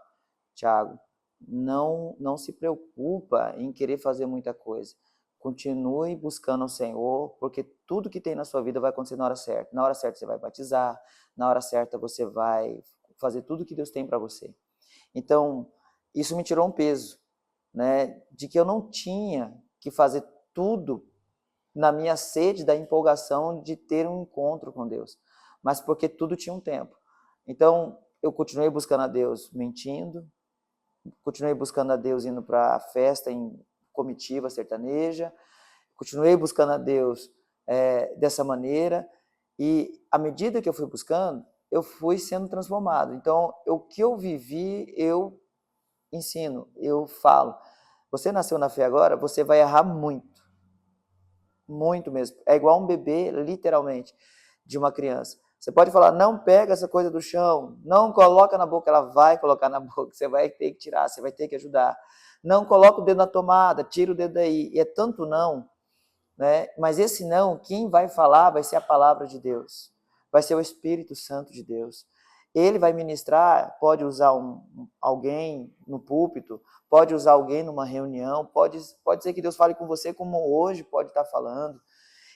Thiago, não se preocupa em querer fazer muita coisa. Continue buscando o Senhor, porque tudo que tem na sua vida vai acontecer na hora certa. Na hora certa você vai batizar, na hora certa você vai fazer tudo que Deus tem para você. Então, isso me tirou um peso, né, de que eu não tinha que fazer tudo na minha sede da empolgação de ter um encontro com Deus, mas porque tudo tinha um tempo. Então, eu continuei buscando a Deus mentindo, continuei buscando a Deus indo para festa em comitiva sertaneja, continuei buscando a Deus dessa maneira, e à medida que eu fui buscando, eu fui sendo transformado. Então, o que eu vivi, eu ensino, eu falo. Você nasceu na fé agora, você vai errar muito. Muito mesmo. É igual um bebê, literalmente, de uma criança. Você pode falar, não pega essa coisa do chão, não coloca na boca, ela vai colocar na boca, você vai ter que tirar, você vai ter que ajudar. Não coloca o dedo na tomada, tira o dedo daí. E é tanto não, né? Mas esse não, quem vai falar vai ser a palavra de Deus. Vai ser o Espírito Santo de Deus. Ele vai ministrar, pode usar alguém no púlpito, pode usar alguém numa reunião, pode ser que Deus fale com você como hoje pode estar falando.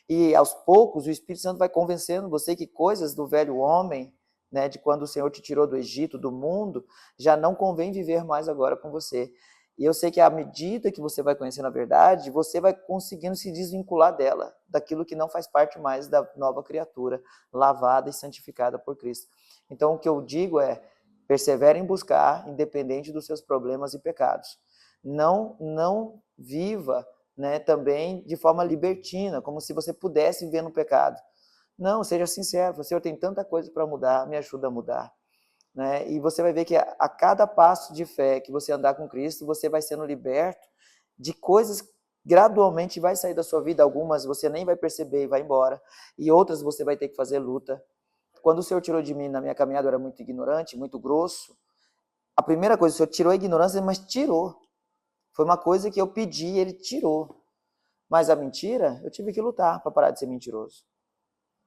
E aos poucos o Espírito Santo vai convencendo você que coisas do velho homem, né, de quando o Senhor te tirou do Egito, do mundo, já não convém viver mais agora com você. E eu sei que à medida que você vai conhecendo a verdade, você vai conseguindo se desvincular dela, daquilo que não faz parte mais da nova criatura, lavada e santificada por Cristo. Então o que eu digo é, persevere em buscar, independente dos seus problemas e pecados. Não viva, né, também de forma libertina, como se você pudesse viver no pecado. Não, seja sincero, Senhor, tem tanta coisa para mudar, me ajuda a mudar. Né? E você vai ver que a cada passo de fé que você andar com Cristo, você vai sendo liberto de coisas gradualmente vai sair da sua vida, algumas você nem vai perceber e vai embora, e outras você vai ter que fazer luta. Quando o Senhor tirou de mim na minha caminhada, eu era muito ignorante, muito grosso. A primeira coisa, o Senhor tirou a ignorância, mas tirou. Foi uma coisa que eu pedi, Ele tirou. Mas a mentira, eu tive que lutar para parar de ser mentiroso.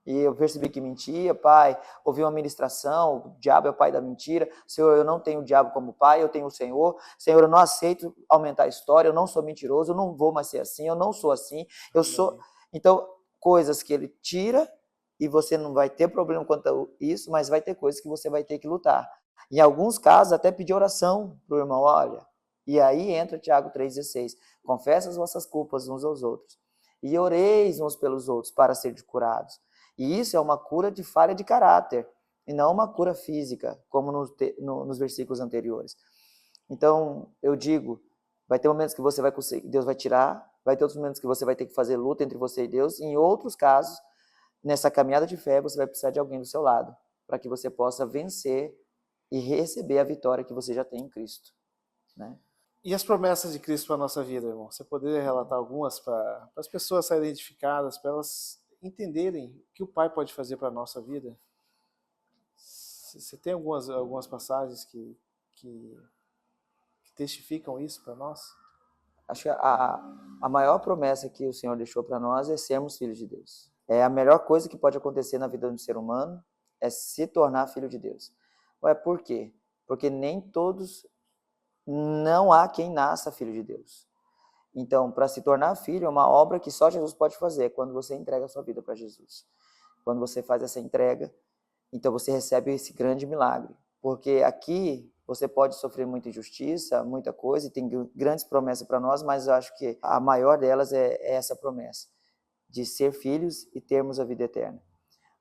E eu percebi que mentia, pai, ouvi uma ministração, o diabo é o pai da mentira, Senhor, eu não tenho o diabo como pai, eu tenho o Senhor, Senhor, eu não aceito aumentar a história, eu não sou mentiroso, eu não vou mais ser assim, eu não sou assim, eu sou... Então, coisas que ele tira, e você não vai ter problema quanto a isso, mas vai ter coisas que você vai ter que lutar. Em alguns casos, até pedir oração para o irmão, olha, e aí entra Tiago 3,16, confessa as vossas culpas uns aos outros, e oreis uns pelos outros para serem curados. E isso é uma cura de falha de caráter, e não uma cura física, como nos versículos anteriores. Então, eu digo, vai ter momentos que você vai conseguir, Deus vai tirar, vai ter outros momentos que você vai ter que fazer luta entre você e Deus, e em outros casos, nessa caminhada de fé, você vai precisar de alguém do seu lado, para que você possa vencer e receber a vitória que você já tem em Cristo. Né? E as promessas de Cristo para a nossa vida, irmão? Você poderia relatar algumas para as pessoas serem identificadas, para elas entenderem o que o Pai pode fazer para a nossa vida? Você tem algumas passagens que testificam isso para nós? Acho que a maior promessa que o Senhor deixou para nós é sermos filhos de Deus. É a melhor coisa que pode acontecer na vida do ser humano, é se tornar filho de Deus. Ué, por quê? Porque nem todos, não há quem nasça filho de Deus. Então, para se tornar filho, é uma obra que só Jesus pode fazer, quando você entrega a sua vida para Jesus. Quando você faz essa entrega, então você recebe esse grande milagre. Porque aqui você pode sofrer muita injustiça, muita coisa, e tem grandes promessas para nós, mas eu acho que a maior delas é essa promessa, de ser filhos e termos a vida eterna.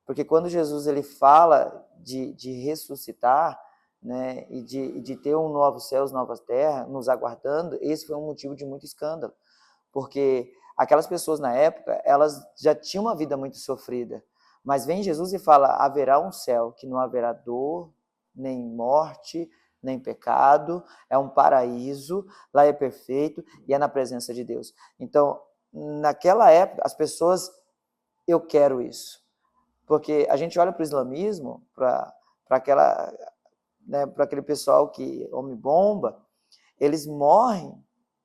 Porque quando Jesus ele fala de ressuscitar, né, e de ter um novo céu, nova terra nos aguardando, esse foi um motivo de muito escândalo, porque aquelas pessoas na época, elas já tinham uma vida muito sofrida, Mas vem Jesus e fala, haverá um céu que não haverá dor, nem morte, nem pecado, é um paraíso, lá é perfeito e é na presença de Deus. Então, naquela época, as pessoas, eu quero isso. Porque a gente olha para o islamismo, para aquele pessoal que homem-bomba, eles morrem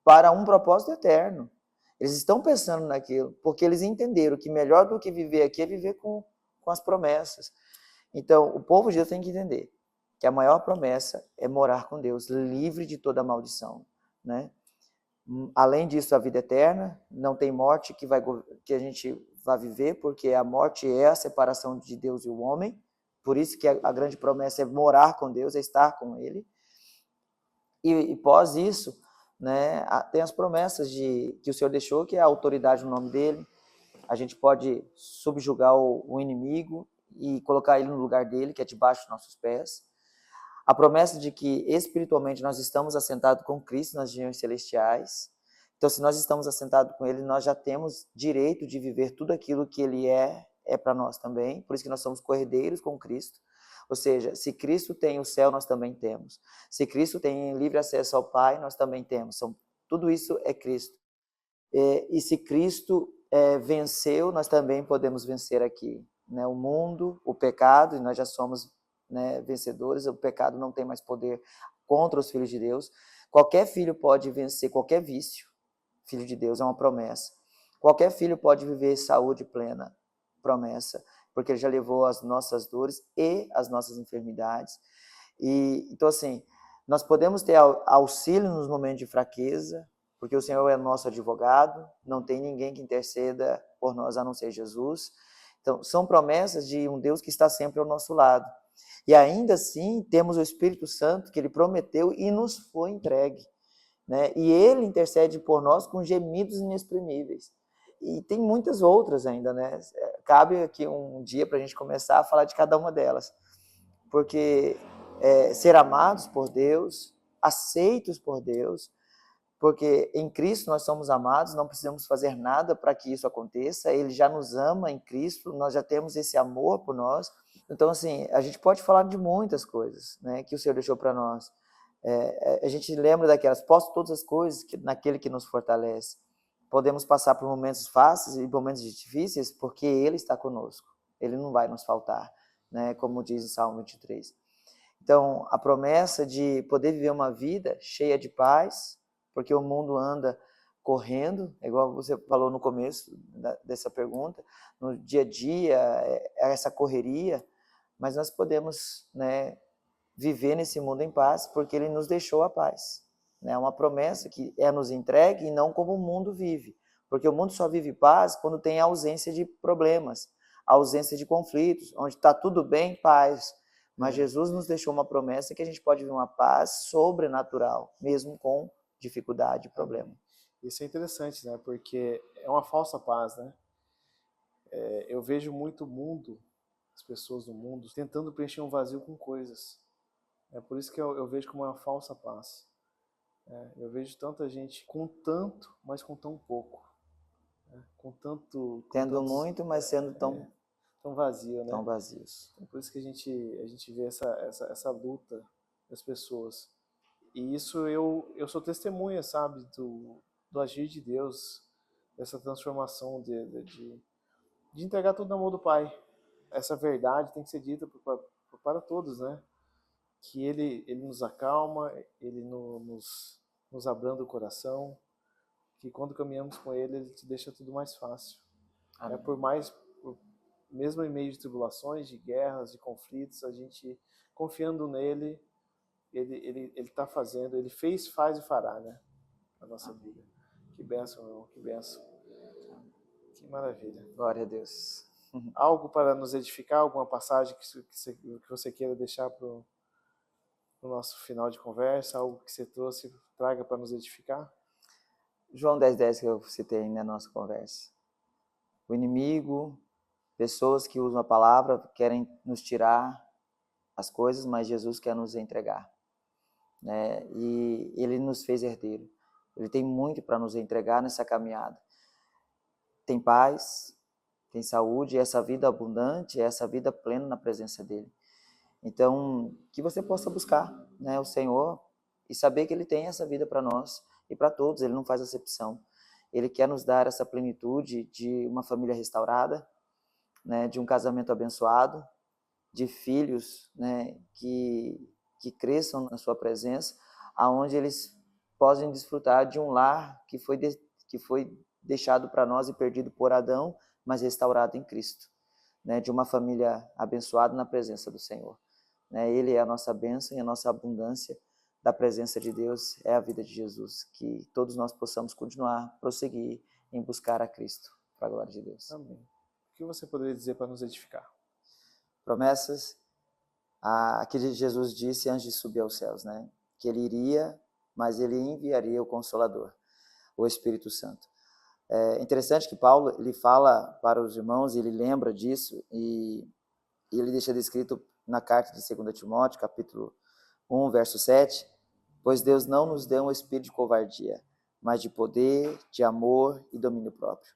para um propósito eterno. Eles estão pensando naquilo, porque eles entenderam que melhor do que viver aqui é viver com as promessas. Então, o povo de Deus tem que entender que a maior promessa é morar com Deus, livre de toda maldição, né? Além disso, a vida eterna, não tem morte que a gente vai viver, porque a morte é a separação de Deus e o homem, por isso que a grande promessa é morar com Deus, é estar com Ele. E pós isso, né, tem as promessas que o Senhor deixou, que é a autoridade no nome dEle, a gente pode subjugar o inimigo e colocar ele no lugar dele, que é debaixo dos nossos pés. A promessa de que espiritualmente nós estamos assentados com Cristo nas regiões celestiais. Então, se nós estamos assentados com Ele, nós já temos direito de viver tudo aquilo que Ele é para nós também. Por isso que nós somos co-herdeiros com Cristo. Ou seja, se Cristo tem o céu, nós também temos. Se Cristo tem livre acesso ao Pai, nós também temos. Tudo isso é Cristo. E se Cristo venceu, nós também podemos vencer aqui, né? O mundo, o pecado, e nós já somos, né, vencedores, o pecado não tem mais poder contra os filhos de Deus. Qualquer filho pode vencer qualquer vício, filho de Deus, é uma promessa. Qualquer filho pode viver saúde plena, promessa, porque ele já levou as nossas dores e as nossas enfermidades. Então, assim, nós podemos ter auxílio nos momentos de fraqueza, porque o Senhor é nosso advogado, não tem ninguém que interceda por nós a não ser Jesus. Então, são promessas de um Deus que está sempre ao nosso lado. E ainda assim, temos o Espírito Santo que Ele prometeu e nos foi entregue, né? E Ele intercede por nós com gemidos inexprimíveis. E tem muitas outras ainda, né? Cabe aqui um dia para a gente começar a falar de cada uma delas. Porque ser amados por Deus, aceitos por Deus, porque em Cristo nós somos amados, não precisamos fazer nada para que isso aconteça, Ele já nos ama em Cristo, nós já temos esse amor por nós. Então, assim, a gente pode falar de muitas coisas, né, que o Senhor deixou para nós. A gente lembra daquelas, posso todas as coisas naquele que nos fortalece. Podemos passar por momentos fáceis e momentos difíceis, porque Ele está conosco, Ele não vai nos faltar, né, como diz em Salmo 23. Então, a promessa de poder viver uma vida cheia de paz, porque o mundo anda correndo, igual você falou no começo dessa pergunta, no dia a dia, essa correria, mas nós podemos, né, viver nesse mundo em paz, porque Ele nos deixou a paz. É uma promessa que é nos entregue e não como o mundo vive, porque o mundo só vive paz quando tem ausência de problemas, ausência de conflitos, onde está tudo bem, paz. Mas Jesus nos deixou uma promessa que a gente pode viver uma paz sobrenatural, mesmo com dificuldade, problema. Isso é interessante, né? Porque é uma falsa paz, né? Eu vejo muito o mundo, as pessoas do mundo, tentando preencher um vazio com coisas. É por isso que eu vejo como uma falsa paz. Eu vejo tanta gente com tanto, mas com tão pouco. Tendo muito, mas sendo tão vazio, né? Tão vazios. É por isso que a gente vê essa luta das pessoas. E isso eu sou testemunha, sabe, do agir de Deus, dessa transformação de entregar tudo na mão do Pai. Essa verdade tem que ser dita para todos, né? Que Ele nos acalma, Ele nos abranda o coração, que quando caminhamos com Ele te deixa tudo mais fácil. Mesmo em meio de tribulações, de guerras, de conflitos, a gente confiando nele, Ele está fazendo, Ele fez, faz e fará, né? Na nossa vida. Que bênção, meu irmão, que bênção. Que maravilha. Glória a Deus. Algo para nos edificar, alguma passagem que você queira deixar para o nosso final de conversa, algo que você trouxe, traga para nos edificar? João 10:10 que eu citei na nossa conversa. O inimigo, pessoas que usam a palavra, querem nos tirar as coisas, mas Jesus quer nos entregar, né? E Ele nos fez herdeiro. Ele tem muito para nos entregar nessa caminhada. Tem paz, tem saúde, e essa vida abundante, essa vida plena na presença dele. Então, que você possa buscar, né, o Senhor e saber que ele tem essa vida para nós e para todos, ele não faz acepção. Ele quer nos dar essa plenitude de uma família restaurada, né, de um casamento abençoado, de filhos, né, que cresçam na sua presença, aonde eles possam desfrutar de um lar que foi deixado para nós e perdido por Adão, mas restaurado em Cristo, né, de uma família abençoada na presença do Senhor. Né, ele é a nossa bênção e a nossa abundância da presença de Deus é a vida de Jesus. Que todos nós possamos continuar, prosseguir em buscar a Cristo, para a glória de Deus. Amém. O que você poderia dizer para nos edificar? Promessas, que Jesus disse antes de subir aos céus, né? Que ele iria, mas ele enviaria o Consolador, o Espírito Santo. É interessante que Paulo ele fala para os irmãos, ele lembra disso, e ele deixa descrito na carta de 2 Timóteo, capítulo 1, verso 7, pois Deus não nos deu um espírito de covardia, mas de poder, de amor e domínio próprio.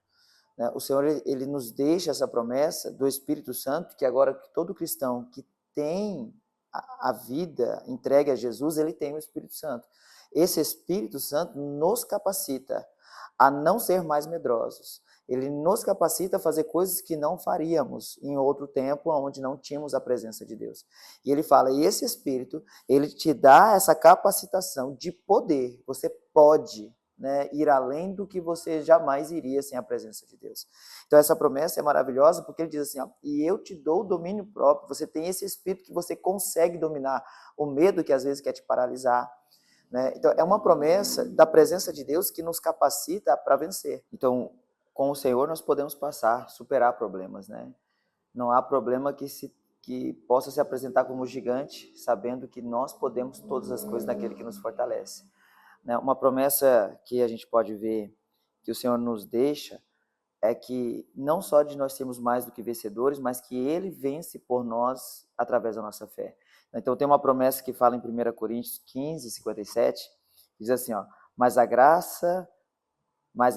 O Senhor ele nos deixa essa promessa do Espírito Santo, que agora todo cristão que tem a vida entregue a Jesus, ele tem o Espírito Santo. Esse Espírito Santo nos capacita a não ser mais medrosos. Ele nos capacita a fazer coisas que não faríamos em outro tempo, onde não tínhamos a presença de Deus. E ele fala, e esse Espírito, ele te dá essa capacitação de poder. Você pode, né, ir além do que você jamais iria sem a presença de Deus. Então essa promessa é maravilhosa porque ele diz assim, ó, e eu te dou o domínio próprio. Você tem esse Espírito que você consegue dominar o medo que às vezes quer te paralisar. Né? Então é uma promessa da presença de Deus que nos capacita para vencer. Então com o Senhor nós podemos passar, superar problemas, né? Não há problema que possa se apresentar como gigante, sabendo que nós podemos todas as coisas naquele que nos fortalece. Né? Uma promessa que a gente pode ver que o Senhor nos deixa é que não só de nós sermos mais do que vencedores, mas que Ele vence por nós através da nossa fé. Então tem uma promessa que fala em 1 Coríntios 15, 57, diz assim, ó, mas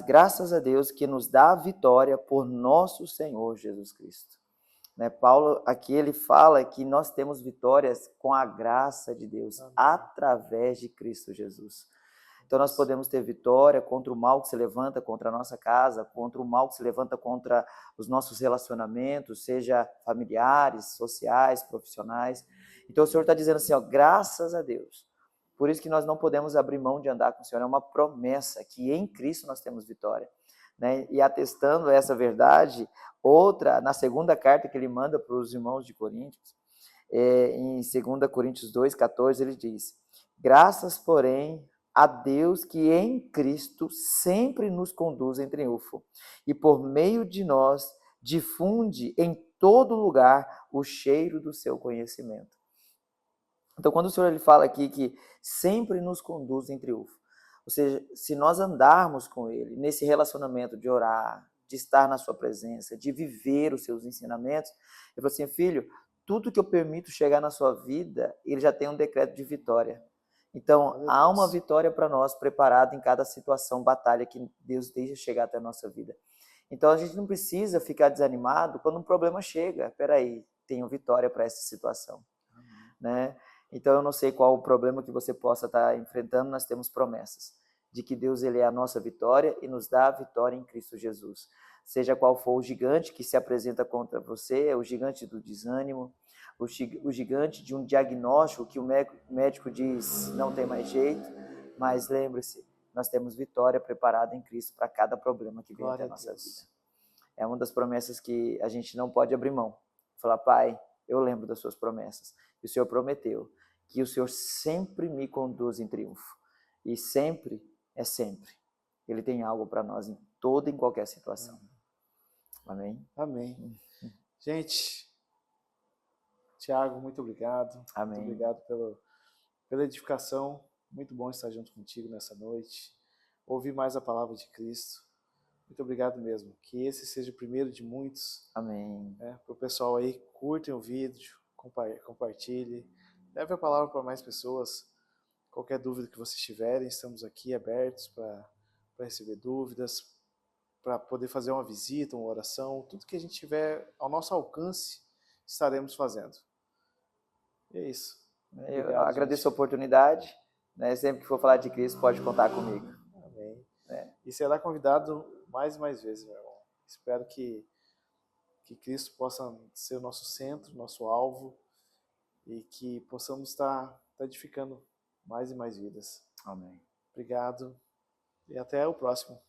graças a Deus que nos dá a vitória por nosso Senhor Jesus Cristo. Né? Paulo aqui ele fala que nós temos vitórias com a graça de Deus, através de Cristo Jesus. Então nós podemos ter vitória contra o mal que se levanta contra a nossa casa, contra o mal que se levanta contra os nossos relacionamentos, seja familiares, sociais, profissionais. Então o Senhor está dizendo assim, ó, graças a Deus. Por isso que nós não podemos abrir mão de andar com o Senhor. É uma promessa que em Cristo nós temos vitória. Né? E atestando essa verdade, outra, na segunda carta que ele manda para os irmãos de Coríntios, em 2 Coríntios 2, 14, ele diz, graças, porém, a Deus que em Cristo sempre nos conduz em triunfo e por meio de nós difunde em todo lugar o cheiro do seu conhecimento. Então, quando o Senhor ele fala aqui que sempre nos conduz em triunfo, ou seja, se nós andarmos com Ele, nesse relacionamento de orar, de estar na sua presença, de viver os seus ensinamentos, ele falou assim, filho, tudo que eu permito chegar na sua vida, ele já tem um decreto de vitória. Então, há uma vitória para nós preparada em cada situação, batalha que Deus deixa chegar até a nossa vida. Então, a gente não precisa ficar desanimado quando um problema chega. Peraí, tenho vitória para essa situação. Né? Então, eu não sei qual o problema que você possa estar enfrentando, nós temos promessas de que Deus ele é a nossa vitória e nos dá a vitória em Cristo Jesus. Seja qual for o gigante que se apresenta contra você, o gigante do desânimo, o gigante de um diagnóstico que o médico diz não tem mais jeito, mas lembre-se, nós temos vitória preparada em Cristo para cada problema que vem até a nossa vida. É uma das promessas que a gente não pode abrir mão. Falar, Pai, eu lembro das suas promessas. E o Senhor prometeu que o Senhor sempre me conduz em triunfo. E sempre é sempre. Ele tem algo para nós em toda e em qualquer situação. Amém? Amém. Gente, Tiago, muito obrigado. Amém. Muito obrigado pela edificação. Muito bom estar junto contigo nessa noite. Ouvir mais a palavra de Cristo. Muito obrigado mesmo. Que esse seja o primeiro de muitos. Amém. Para o pessoal aí, curtem o vídeo, compartilhe. Leve a palavra para mais pessoas. Qualquer dúvida que vocês tiverem, estamos aqui abertos para receber dúvidas, para poder fazer uma visita, uma oração, tudo que a gente tiver ao nosso alcance, estaremos fazendo. E é isso. Eu Obrigado, agradeço gente. a oportunidade, né? Sempre que for falar de Cristo, pode contar comigo. Amém. É. E será convidado mais e mais vezes, meu irmão. Espero que Cristo possa ser o nosso centro, nosso alvo, e que possamos estar edificando mais e mais vidas. Amém. Obrigado e até o próximo.